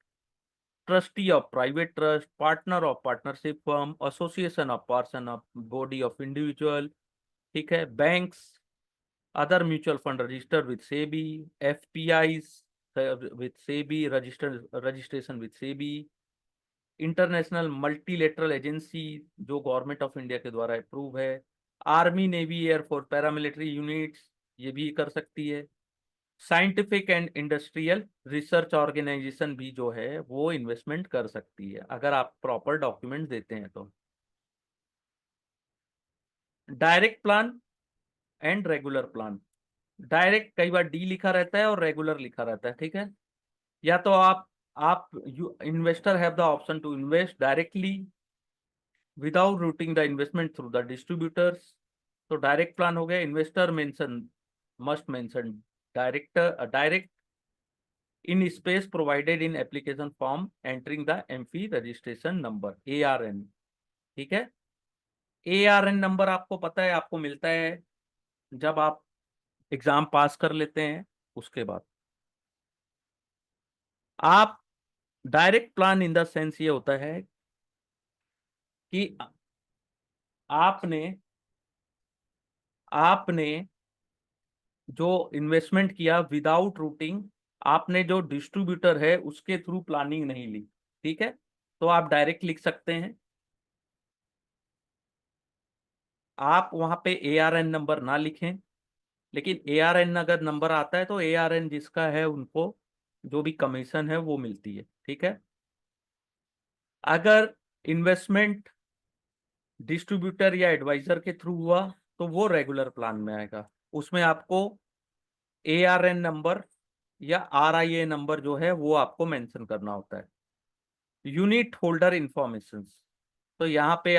trustee of private trust, partner of partnership firm, association of person of body of individual. ठीक है। Banks, other mutual fund registered with SEBI, FPIs with SEBI registration with SEBI, international multilateral agency जो government of India के द्वारा approve है, army navy air force paramilitary units ये भी कर सकती है, scientific and industrial research organisation भी जो है वो इन्वेस्टमेंट कर सकती है, अगर आप प्रॉपर डॉक्यूमेंट देते हैं तो। Direct plan and regular plan. Direct कई बार डी लिखा रहता है और रेगुलर लिखा रहता है। ठीक है। या तो आप investor have the option to invest directly without routing the investment through the distributors. तो डायरेक्ट प्लान हो गया। Investor mention must mention direct in space provided in application form entering the AMFI registration number ARN। ठीक है। ARN number आपको पता है, आपको मिलता है जब आप एग्जाम पास कर लेते हैं उसके बाद। आप direct plan in the sense ये होता है कि आपने आपने जो इन्वेस्टमेंट किया विदाउट रूटिंग, आपने जो डिस्ट्रीब्यूटर है उसके थ्रू प्लानिंग नहीं ली। ठीक है। तो आप डायरेक्ट लिख सकते हैं। आप वहां पे ARN नंबर ना लिखें, लेकिन ARN अगर नंबर आता है तो ARN जिसका है उनको जो भी कमीशन है वो मिलती है। ठीक है। अगर इन्वेस्टमेंट डिस्ट्रीब्यूटर या एडवाइजर के थ्रू हुआ तो वो रेगुलर प्लान में आएगा। उसमें आपको ARN नंबर या RIA नंबर जो है वो आपको मेंशन करना होता है। यूनिट होल्डर इंफॉर्मेशन, तो यहाँ पे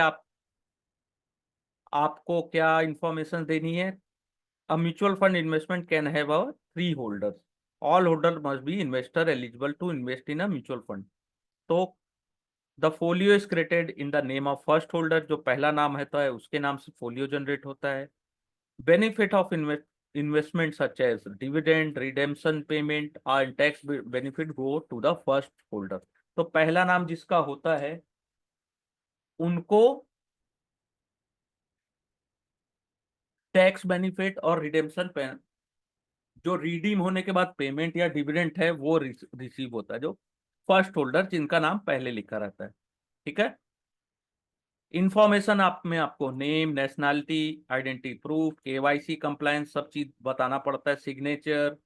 आपको क्या इंफॉर्मेशन देनी है। A mutual fund investment can have a three holders. All holders must be investor eligible to invest in a mutual fund. तो the folio is created in the name of first holder, जो पहला नाम होता है उसके नाम से folio generate होता है। Benefit of investment such as dividend, redemption payment and tax benefit go to the first holder। तो पहला नाम जिसका होता है उनको टैक्स बेनिफिट और रिडेम्पशन, जो रिडीम होने के बाद पेमेंट या डिविडेंट है वो रिसीव होता है जो फर्स्ट होल्डर जिनका नाम पहले लिखा रहता है। ठीक है। इंफॉर्मेशन आप में आपको name, nationality, identity proof, KYC compliance सब चीज बताना पड़ता है, सिग्नेचर।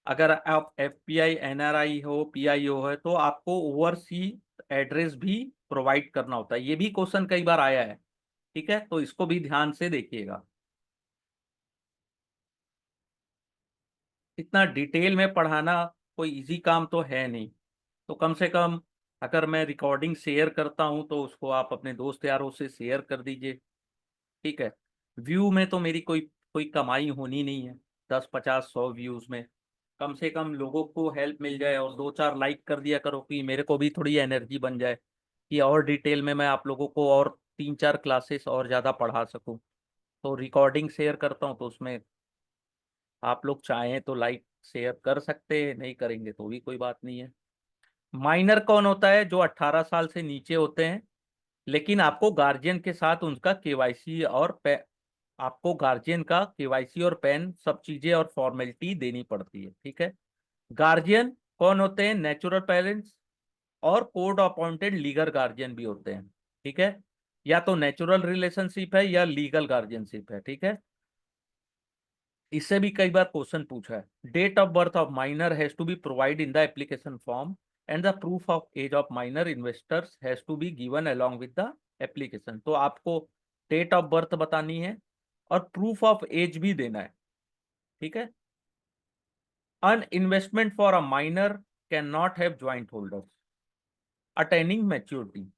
अगर आप एफपीआई एनआरआई हो पीआईओ है तो आपको ओवरसीज एड्रेस भी प्रोवाइड करना होता है। ये भी क्वेश्चन कई बार आया है। ठीक है। तो इसको भी ध्यान से देखिएगा। इतना डिटेल में पढ़ाना कोई इजी काम तो है नहीं। तो कम से कम अगर मैं रिकॉर्डिंग शेयर करता हूँ तो उसको आप अपने दोस्त यारों से शेयर कर दीजिए, ठीक है। व्यू में तो मेरी कोई कोई कमाई होनी नहीं है, 10 50 100 व्यूज में कम से कम लोगों को हेल्प मिल जाए, और 2 4 लाइक कर दिया करो कि मेरे को भी थोड़ी एनर्जी बन जाए कि और डिटेल में मैं आप लोगों को और 3 4 क्लासेस और ज़्यादा पढ़ा सकूं। तो रिकॉर्डिंग शेयर करता हूँ तो उसमें आप लोग चाहें तो लाइक शेयर कर सकते हैं, नहीं करेंगे तो भी कोई बात नहीं है। माइनर कौन होता है? जो 18 साल से नीचे होते हैं, लेकिन आपको गार्जियन के साथ उनका केवाईसी और आपको गार्जियन का केवाईसी और पैन सब चीजें और फॉर्मेलिटी देनी पड़ती है, ठीक है। गार्जियन कौन होते हैं? नेचुरल पेरेंट्स और कोर्ट अपॉइंटेड लीगल गार्जियन भी होते हैं, ठीक है। या तो नेचुरल रिलेशनशिप है या लीगल गार्जियनशिप है, ठीक है। इससे भी कई बार क्वेश्चन पूछा है। Date of birth of minor has to be provide in the application form and the proof of age of minor investors has to be given along with the application. तो आपको डेट ऑफ बर्थ बतानी है और proof of as भी देना है, ठीक है। An investment for a minor can not have joint holders attaining maturity.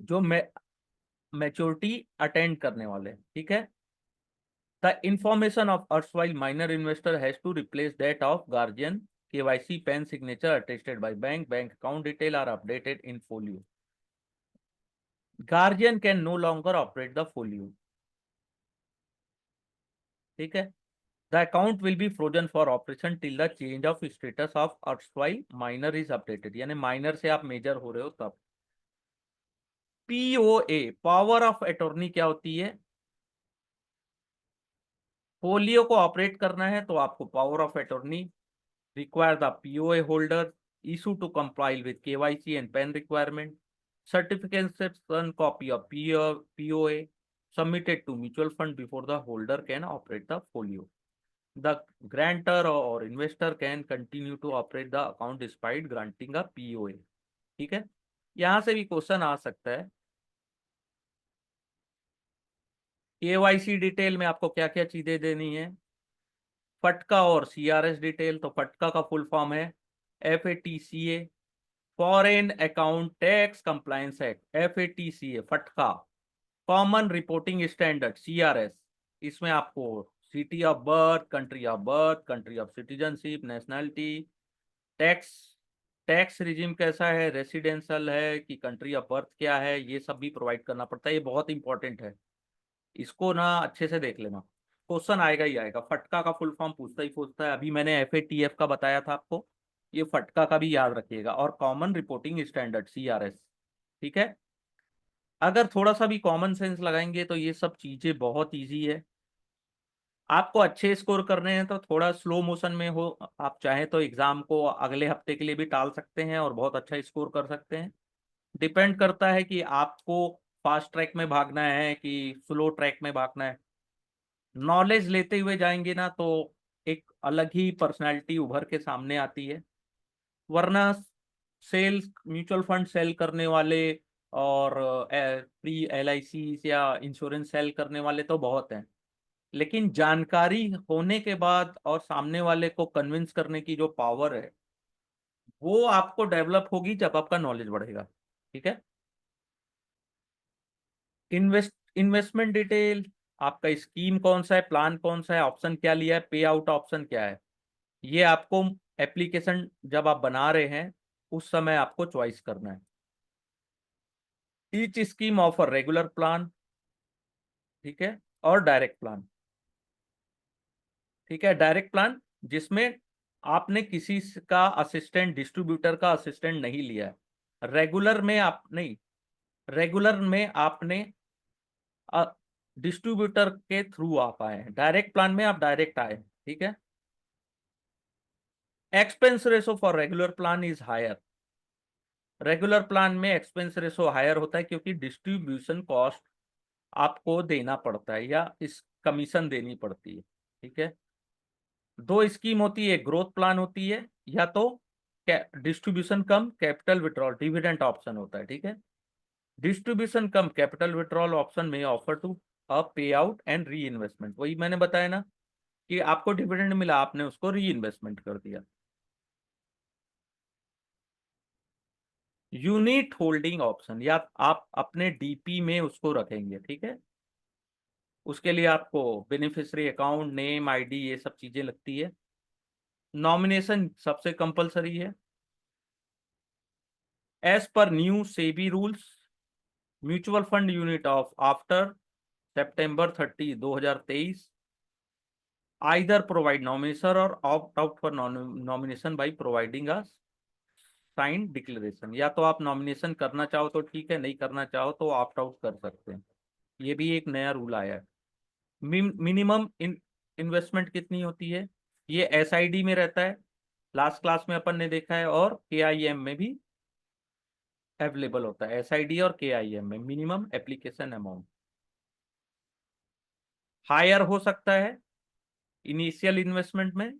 जो मैच्योरिटी अटेंड करने वाले, ठीक है। The information of erstwhile minor investor has to replace that of guardian. KYC, PAN signature attested by bank, bank account detail are updated in folio. Guardian can no longer operate the folio. ठीक है। The account will be frozen for operation till the change of status of erstwhile minor is updated. यानी minor से आप major हो रहे हो तब। POA power of attorney क्या होती है? फोलियो को ऑपरेट करना है तो आपको power of attorney require the POA holder issue to comply with KYC and PAN requirement. Certification copy of POA submitted to mutual fund before the holder can operate the folio. The grantor or investor can continue to operate the account despite granting a POA. ठीक है। यहां से भी question आ सकता है, KYC detail में आपको क्या क्या चीजें देनी है। फटका और CRS डिटेल। तो फटका का फुल फॉर्म है FATCA, foreign account tax compliance act, FATCA फटका। कॉमन रिपोर्टिंग स्टैंडर्ड CRS, इसमें आपको city of birth, country of citizenship, nationality, tax tax regime कैसा है, रेसिडेंशियल है कि कंट्री ऑफ बर्थ क्या है, ये सब भी प्रोवाइड करना पड़ता है। ये बहुत इंपॉर्टेंट है, इसको ना अच्छे से देख लेना, क्वेश्चन आएगा ही आएगा। फटका का फुल फॉर्म पूछता है। अभी मैंने FATF का बताया था आपको, ये फटका का भी याद रखिएगा। और कॉमन रिपोर्टिंग स्टैंडर्ड CRS, ठीक है। अगर थोड़ा सा भी कॉमन सेंस लगाएंगे तो ये सब चीजें बहुत इजी है। आपको अच्छे स्कोर करने हैं तो थोड़ा स्लो मोशन में हो, आप चाहें तो एग्जाम को अगले हफ्ते के लिए भी टाल सकते हैं और बहुत अच्छा स्कोर कर सकते हैं। डिपेंड करता है कि आपको फास्ट ट्रैक में भागना है कि स्लो ट्रैक में भागना है। नॉलेज लेते हुए जाएंगे ना तो एक अलग ही पर्सनालिटी उभर के सामने आती है। वरना सेल म्यूचुअल फंड सेल करने वाले और प्री LIC या इंश्योरेंस सेल करने वाले तो बहुत हैं, लेकिन जानकारी होने के बाद और सामने वाले को कन्विंस करने की जो पावर है वो आपको डेवलप होगी जब आपका नॉलेज बढ़ेगा, ठीक है। इन्वेस्टमेंट डिटेल, आपका स्कीम कौन सा है, प्लान कौन सा है, ऑप्शन क्या लिया है, पे आउट ऑप्शन क्या है, ये आपको एप्लीकेशन जब आप बना रहे हैं उस समय आपको चॉइस करना है। Each scheme offer regular plan, ठीक है, और डायरेक्ट प्लान, ठीक है। डायरेक्ट प्लान जिसमें आपने किसी का असिस्टेंट, डिस्ट्रीब्यूटर का असिस्टेंट नहीं लिया है। रेगुलर में आप नहीं, रेगुलर में आपने डिस्ट्रीब्यूटर के थ्रू आप आए हैं, डायरेक्ट प्लान में आप डायरेक्ट आए, ठीक है। Expense ratio for regular plan is higher. Regular plan में एक्सपेंस रेशो हायर होता है क्योंकि डिस्ट्रीब्यूशन कॉस्ट आपको देना पड़ता है या इस कमीशन देनी पड़ती है, ठीक है। दो स्कीम होती है, ग्रोथ प्लान होती है या तो distribution cum capital withdrawal dividend option होता है, ठीक है। Distribution cum capital withdrawal option में ऑफर टू अ पे आउट एंड री इन्वेस्टमेंट, वही मैंने बताया ना। कि आपको डिविडेंड मिला, आपने उसको री इन्वेस्टमेंट कर दिया। यूनिट होल्डिंग ऑप्शन, या आप अपने डीपी में उसको रखेंगे, ठीक है। उसके लिए आपको बेनिफिशियरी अकाउंट, नेम, आईडी, ये सब चीजें लगती है। नॉमिनेशन सबसे कंपलसरी है। As per new SEBI rules, mutual fund unit of after September 30, 2023 either provide nomination or opt out for nomination by providing a signed declaration. या तो आप नॉमिनेशन करना चाहो तो ठीक है, नहीं करना चाहो तो ऑप्ट आउट कर सकते हैं। ये भी एक नया रूल आया है। मिनिमम इन्वेस्टमेंट कितनी होती है, ये एसआईडी में रहता है, लास्ट क्लास में अपन ने देखा है, और केआईएम में भी अवेलेबल होता है। एसआईडी और केआईएम में मिनिमम एप्लीकेशन अमाउंट हायर हो सकता है इनिशियल इन्वेस्टमेंट में,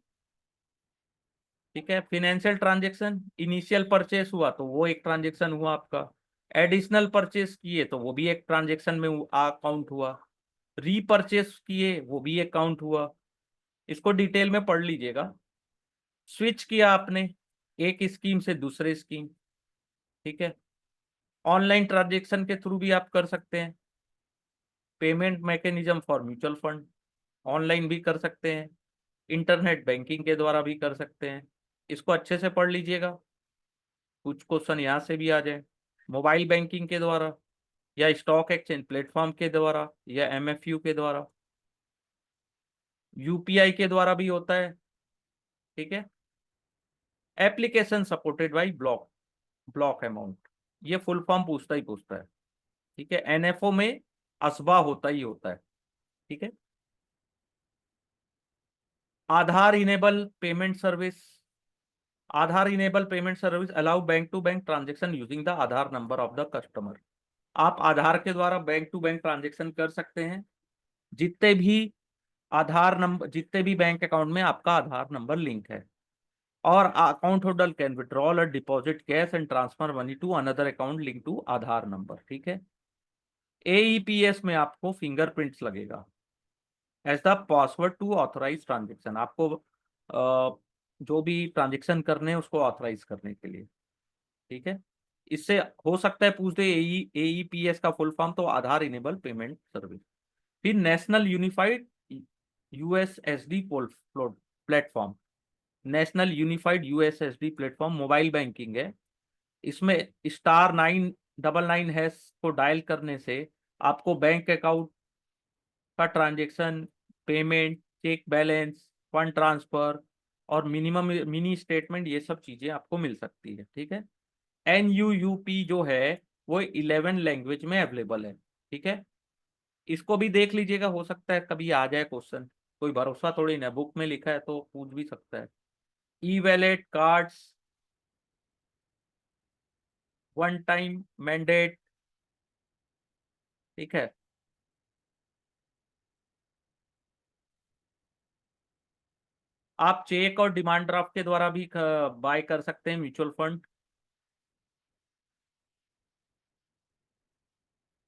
ठीक है। फाइनेंशियल ट्रांजेक्शन, इनिशियल परचेस हुआ तो वो एक ट्रांजेक्शन हुआ आपका, एडिशनल परचेस किए तो वो भी एक ट्रांजेक्शन में काउंट हुआ, रीपरचेस किए वो भी एक काउंट हुआ। इसको डिटेल में पढ़ लीजिएगा। स्विच किया आपने एक स्कीम से दूसरे स्कीम, ठीक है। ऑनलाइन ट्रांजेक्शन के थ्रू भी आप कर सकते हैं। Payment mechanism for mutual fund, online भी कर सकते हैं, इंटरनेट बैंकिंग के द्वारा भी कर सकते हैं। इसको अच्छे से पढ़ लीजिएगा, कुछ क्वेश्चन यहाँ से भी आ जाए। मोबाइल बैंकिंग के द्वारा, या स्टॉक एक्सचेंज प्लेटफॉर्म के द्वारा, या एमएफयू के द्वारा, यूपीआई के द्वारा भी होता है, ठीक है। Application supported by block block amount, ये फुल फॉर्म पूछता है, ठीक है। एनएफओ में असबा होता ही होता है, ठीक है। Aadhaar enable payment service, Aadhaar enable payment service allow bank to bank transaction using the Aadhaar number of the customer. आप आधार के द्वारा बैंक टू बैंक ट्रांजेक्शन कर सकते हैं, जितने भी आधार नंबर, जितने भी बैंक अकाउंट में आपका आधार नंबर लिंक है। और अकाउंट होल्डर कैन विड्रॉल और deposit cash and transfer money to another account link to Aadhaar number, ठीक है। एईपीएस में आपको फिंगरप्रिंट्स लगेगा as the password to authorise transaction, आपको जो भी ट्रांजेक्शन करने हैं उसको ऑथराइज करने के लिए, ठीक है। इससे हो सकता है पूछ दे एईपीएस का फुल फॉर्म, तो आधार इनेबल पेमेंट सर्विस। फिर national unified USSD platform, national unified USSD platform mobile banking है। इसमें *999# को डायल करने से आपको बैंक अकाउंट का transaction, payment, check balance, fund transfer और मिनिमम मिनी स्टेटमेंट, ये सब चीजें आपको मिल सकती है, ठीक है। NUUP जो है वो 11 लैंग्वेज में अवेलेबल है, ठीक है। इसको भी देख लीजिएगा, हो सकता है कभी आ जाए क्वेश्चन, कोई भरोसा थोड़ी ना, बुक में लिखा है तो पूछ भी सकता है। E wallet, cards, one time mandate, ठीक है। आप चेक और डिमांड ड्राफ्ट के द्वारा भी बाय कर सकते हैं म्यूचुअल फंड।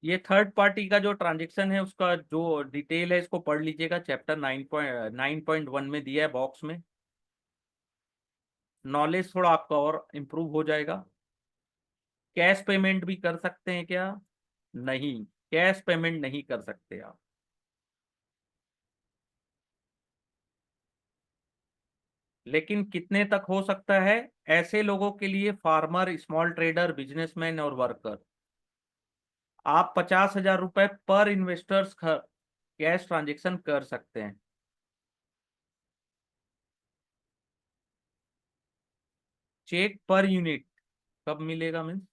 ये थर्ड पार्टी का जो ट्रांजेक्शन है उसका जो डिटेल है इसको पढ़ लीजिएगा, चैप्टर 9.1 में दिया है बॉक्स में। नॉलेज थोड़ा आपका और इम्प्रूव हो जाएगा। कैश पेमेंट भी कर सकते हैं क्या? नहीं, कैश पेमेंट नहीं कर सकते आप। लेकिन कितने तक हो सकता है? ऐसे लोगों के लिए, फार्मर, स्मॉल ट्रेडर, बिजनेसमैन और वर्कर, आप 50,000 रुपए पर इन्वेस्टर्स कैश ट्रांजेक्शन कर सकते हैं। चेक पर यूनिट कब मिलेगा मीन्स?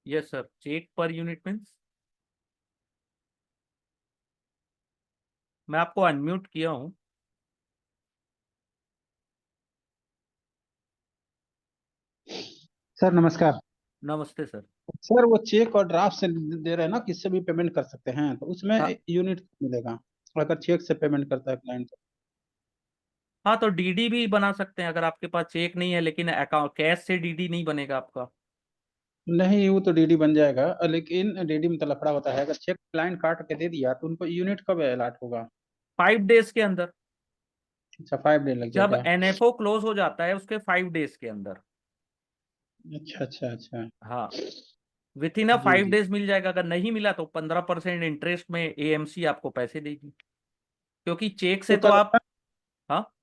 यस सर, चेक पर यूनिट मीन्स, मैं आपको अनम्यूट किया हूं। सर नमस्कार। नमस्ते सर। सर वो चेक और ड्राफ्ट से दे रहे हैं ना, किससे भी पेमेंट कर सकते हैं, तो उसमें हाँ, यूनिट मिलेगा अगर चेक से पेमेंट करता है क्लाइंट। हाँ तो डीडी भी बना सकते हैं, अगर आपके पास चेक नहीं है, लेकिन अकाउंट कैश से डीडी नहीं बनेगा आपका। नहीं, वो तो डीडी बन जाएगा, लेकिन डीडी में तो लफड़ा होता है, अगर चेक क्लाइंट काट के दे दिया तो उनको यूनिट कब अलॉट होगा? 5 डेज के अंदर। अच्छा, 5 डे लग जब जाएगा। एनएफओ क्लोज हो जाता है उसके 5 डेज के अंदर। अच्छा अच्छा अच्छा। हाँ, within a G five G. Days मिल जाएगा। अगर नहीं मिला तो 15% इंटरेस्ट में एएमसी आपको पैसे देगी, क्योंकि चेक तो से तो आप। कलेक्शन, हाँ,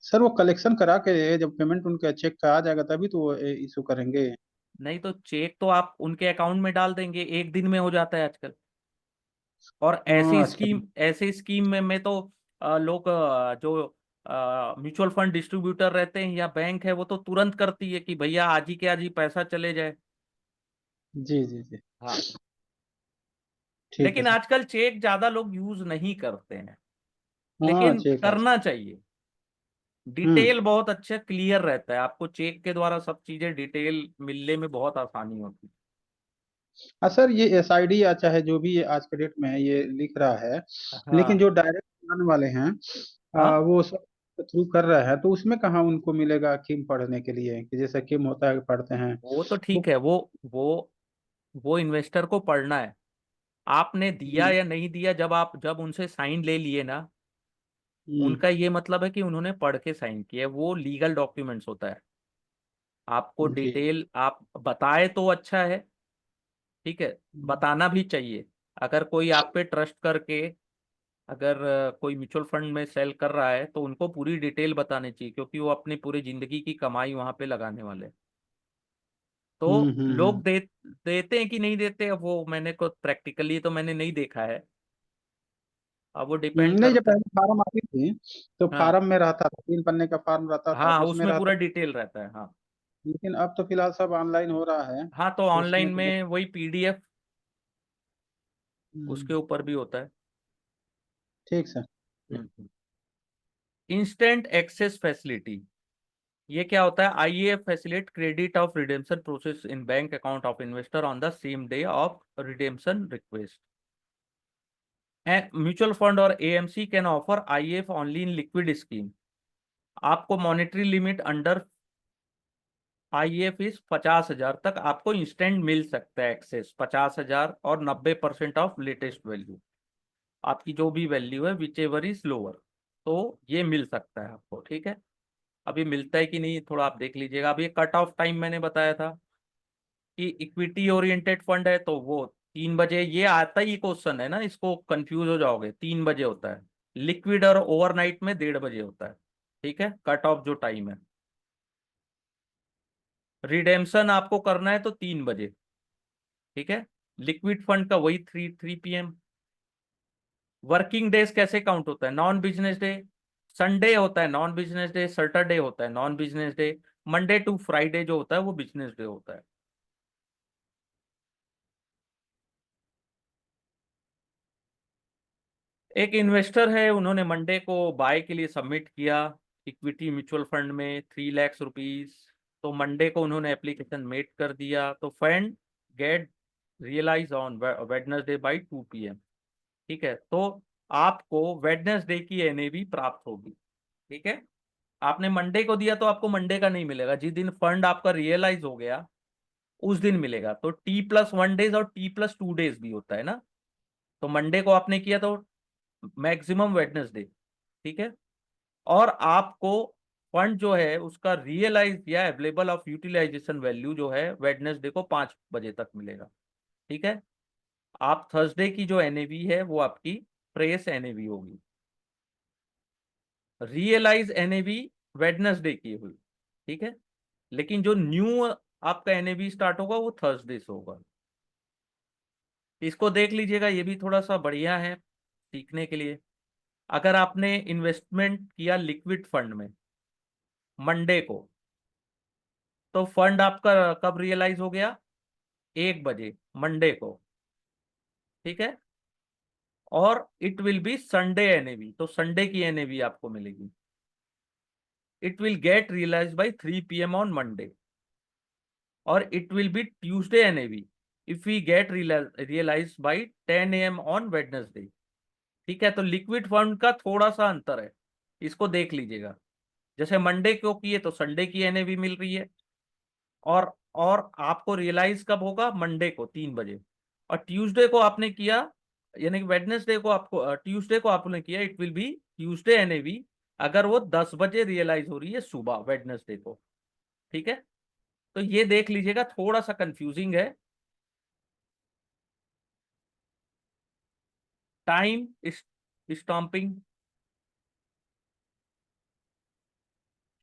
सर वो कलेक्शन करा के जब पेमेंट उनका चेक का आ जाएगा तभी तो वो इशू करेंगे। नहीं तो चेक तो आप उनके अकाउंट में डाल देंगे, एक दिन में हो जाता है आजकल। और हाँ अच्छा। ऐसी स्कीम में तो लोग जो म्यूचुअल फंड डिस्ट्रीब्यूटर रहते हैं या बैंक है वो तो तुरंत करती है कि भैया आज ही के आज ही पैसा चले जाए। जी जी जी। हाँ, ठीक है लेकिन सर। आजकल चेक ज्यादा लोग यूज नहीं करते हैं, हाँ लेकिन चेक आज। करना चाहिए। हम्म। डिटेल बहुत अच्छा क्लियर रहता है, आपको चेक के द्वारा सब चीजें डिटेल मिलने में बहुत आसानी होती हाँ सर, ये एसआईडी या चाहे जो भी ये आज के डेट में है ये लिख रहा है, है। लेकिन हाँ जो डायरेक्ट आने वाले हैं हाँ, वो सब थ्रू कर रहे हैं, तो उसमें कहाँ उनको मिलेगा किम पढ़ने के लिए, कि जैसे किम होता है पढ़ते हैं वो तो वो। ठीक है। वो इन्वेस्टर को पढ़ना है। आपने दिया हम्म या नहीं दिया, जब उनसे साइन ले लिए ना, हम्म, उनका ये मतलब है कि उन्होंने पढ़ के साइन किया है। वो लीगल डॉक्यूमेंट्स होता है। आपको जी। डिटेल आप बताए तो अच्छा है, ठीक है, हम्म बताना भी चाहिए। अगर कोई आप पे ट्रस्ट करके, अगर कोई म्यूचुअल फंड में सेल कर रहा है तो उनको पूरी डिटेल बतानी चाहिए, क्योंकि वो अपनी पूरी जिंदगी की कमाई वहां पे लगाने वाले हैं। तो लोग हम्म। देते हैं कि नहीं देते, अब वो मैंने को प्रैक्टिकली तो मैंने नहीं देखा है। अब वो डिपेंड नहीं, जब करता है। पहले फार्म आती थी तो हाँ फार्म में रहता था, 3 पन्ने का फार्म रहता था, हाँ, उसमें उसमें पूरा रहता। डिटेल रहता है। हाँ लेकिन अब तो फिलहाल सब ऑनलाइन हो रहा है, हाँ, तो तो ऑनलाइन उसमें तो में वही पीडीएफ उसके हम्म, ऊपर भी होता है। ठीक सर। इंस्टेंट एक्सेस फैसिलिटी, ये क्या होता है? IAF facilitate credit of redemption process in bank account of investor on the same day of redemption request. Mutual fund और AMC can offer IAF only in liquid scheme. आपको monetary limit under IAF is 50,000 तक आपको instant मिल सकता है access. 50,000 और 90% of latest value, आपकी जो भी वैल्यू है विच एवर इज लोअर, तो ये मिल सकता है आपको। ठीक है, अभी मिलता है कि नहीं थोड़ा आप देख लीजिएगा। अभी कट ऑफ टाइम मैंने बताया था कि इक्विटी ओरिएंटेड फंड है तो वो 3 बजे, ये आता ही क्वेश्चन है ना, इसको कंफ्यूज हो जाओगे। 3 बजे होता है। लिक्विड और ओवरनाइट में 1:30 बजे होता है। ठीक है, कट ऑफ जो टाइम है। रिडेम्पशन आपको करना है तो 3 बजे। ठीक है, लिक्विड फंड का वही three three PM. Working days कैसे काउंट होता है? नॉन बिजनेस डे संडे होता है, नॉन बिजनेस डे सैटरडे होता है, non business day Monday to Friday जो होता है वो बिजनेस डे होता है। एक इन्वेस्टर है, उन्होंने मंडे को बाय के लिए सबमिट किया इक्विटी म्यूचुअल फंड में 3 लाख रुपीज। तो मंडे को उन्होंने एप्लीकेशन मेट कर दिया, तो fund get realise on Wednesday by 2 PM। ठीक है, तो आपको वेडनेसडे की एनएवी प्राप्त होगी। ठीक है, आपने मंडे को दिया तो आपको मंडे का नहीं मिलेगा, जिस दिन फंड आपका रियलाइज हो गया उस दिन मिलेगा। तो T+1 डेज और T+2 डेज भी होता है ना। तो मंडे को आपने किया तो मैक्सिमम वेडनेसडे। ठीक है, और आपको फंड जो है उसका रियलाइज या अवेलेबल ऑफ यूटिलाइजेशन वैल्यू जो है वेडनेसडे को 5 बजे तक मिलेगा। ठीक है, आप थर्सडे की जो एनएवी है वो आपकी प्रेस एनएवी होगी। रियलाइज एनएवी वेडनेसडे की हुई। ठीक है, लेकिन जो न्यू आपका एनएवी स्टार्ट होगा वो थर्सडे से होगा। इसको देख लीजिएगा, ये भी थोड़ा सा बढ़िया है सीखने के लिए। अगर आपने इन्वेस्टमेंट किया लिक्विड फंड में मंडे को, तो फंड आपका कब रियलाइज हो गया? 1 बजे मंडे को। ठीक है, और it will be Sunday NAV, तो संडे की एनएवी आपको मिलेगी। It will get realize by 3 PM on Monday, और it will be Tuesday NAV if we get realize by 10 AM on Wednesday. ठीक है, तो लिक्विड फंड का थोड़ा सा अंतर है, इसको देख लीजिएगा। जैसे मंडे को किए तो संडे की एनएवी मिल रही है, और और आपको रियलाइज कब होगा? मंडे को 3 बजे। और ट्यूसडे को आपने किया, यानी कि वेडनेसडे को आपको, ट्यूसडे को आपने किया, it will be Tuesday NAV अगर वो 10 बजे रियलाइज हो रही है सुबह वेडनेसडे को। ठीक है, तो ये देख लीजिएगा, थोड़ा सा कंफ्यूजिंग है। टाइम स्टॉम्पिंग,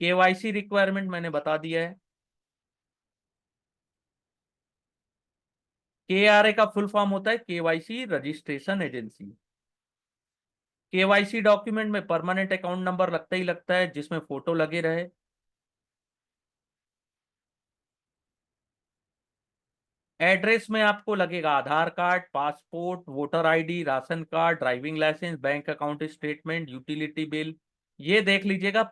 केवाईसी रिक्वायरमेंट मैंने बता दिया है। केआरए का फुल फॉर्म होता है KYC registration agency. KYC document में परमानेंट अकाउंट नंबर लगता ही लगता है, जिसमें फोटो लगे रहे। एड्रेस में आपको लगेगा Aadhaar card, passport, voter ID, ration card, driving licence, bank account statement, utility bill. ये देख लीजिएगा,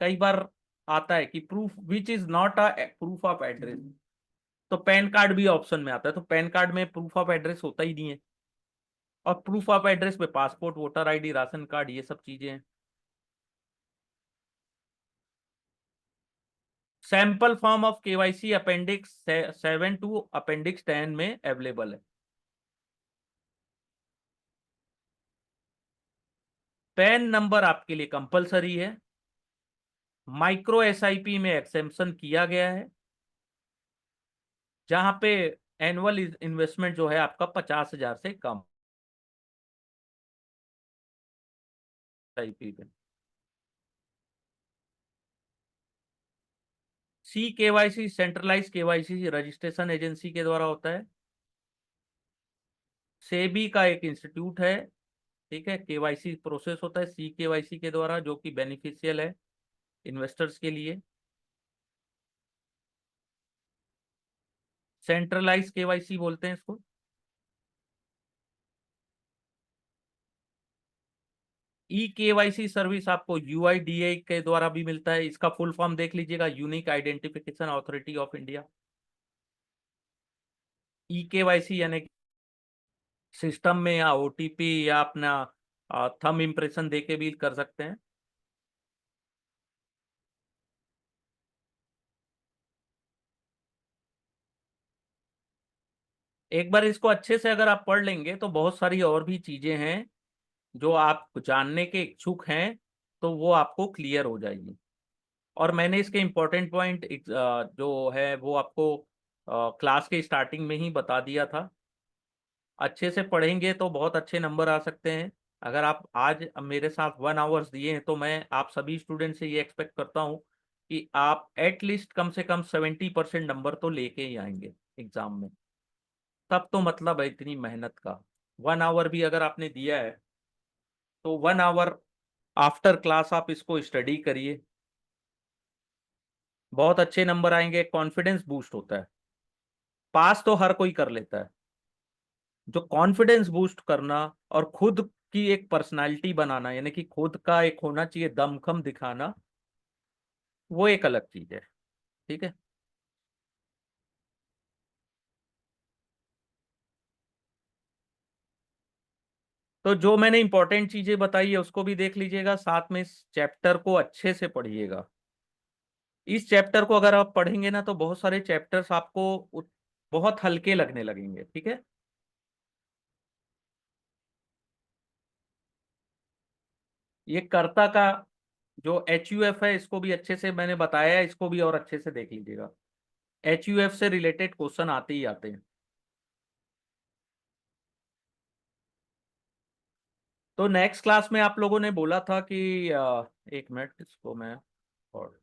कई बार आता है कि proof which is not a proof of address, तो पैन कार्ड भी ऑप्शन में आता है, तो पैन कार्ड में प्रूफ ऑफ एड्रेस होता ही नहीं है। और प्रूफ ऑफ एड्रेस में passport, voter ID, ration card, ये सब चीजें हैं। Sample form of KYC appendix 7 to appendix 10 में अवेलेबल है। पैन नंबर आपके लिए कंपलसरी है। माइक्रो एसआईपी में एक्सेम्पशन किया गया है, जहां पे एनुअल इन्वेस्टमेंट जो है आपका 50,000 से कम एसआईपी में। C KYC centralize KYC registration agency के द्वारा होता है। सेबी का एक इंस्टीट्यूट है, ठीक है, केवाईसी प्रोसेस होता है सी केवाईसी के द्वारा, जो कि बेनिफिशियल है इन्वेस्टर्स के लिए। सेंट्रलाइज केवाईसी बोलते हैं इसको। ई केवाईसी सर्विस आपको यूआईडीएआई के द्वारा भी मिलता है। इसका फुल फॉर्म देख लीजिएगा, unique identification authority of India. E KYC यानी सिस्टम में या ओटीपी या अपना थंब इम्प्रेशन देके भी कर सकते हैं। एक बार इसको अच्छे से अगर आप पढ़ लेंगे तो बहुत सारी और भी चीजें हैं जो आप जानने के इच्छुक हैं, तो वो आपको क्लियर हो जाएगी। और मैंने इसके इम्पोर्टेंट पॉइंट जो है वो आपको क्लास के स्टार्टिंग में ही बता दिया था। अच्छे से पढ़ेंगे तो बहुत अच्छे नंबर आ सकते हैं। अगर आप आज मेरे साथ 1 आवर्स दिए हैं, तो मैं आप सभी स्टूडेंट से ये एक्सपेक्ट करता हूँ कि आप एटलीस्ट कम से कम 70% नंबर तो लेके ही आएंगे एग्जाम में। तब तो मतलब है इतनी मेहनत का। 1 आवर भी अगर आपने दिया है, तो 1 आवर आफ्टर क्लास आप इसको स्टडी करिए, बहुत अच्छे नंबर आएंगे, कॉन्फिडेंस बूस्ट होता है। पास तो हर कोई कर लेता है, जो कॉन्फिडेंस बूस्ट करना और खुद की एक पर्सनालिटी बनाना, यानी कि खुद का एक होना चाहिए दमखम दिखाना, वो एक अलग चीज है। ठीक है, तो जो मैंने इंपॉर्टेंट चीजें बताई है उसको भी देख लीजिएगा, साथ में इस चैप्टर को अच्छे से पढ़िएगा। इस चैप्टर को अगर आप पढ़ेंगे ना, तो बहुत सारे चैप्टर्स आपको बहुत हल्के लगने लगेंगे। ठीक है, ये कर्ता का जो HUF है, इसको भी अच्छे से मैंने बताया है, इसको भी और अच्छे से देख लीजिएगा। HUF से रिलेटेड क्वेश्चन आते ही आते हैं। तो नेक्स्ट क्लास में आप लोगों ने बोला था कि एक मिनट इसको मैं और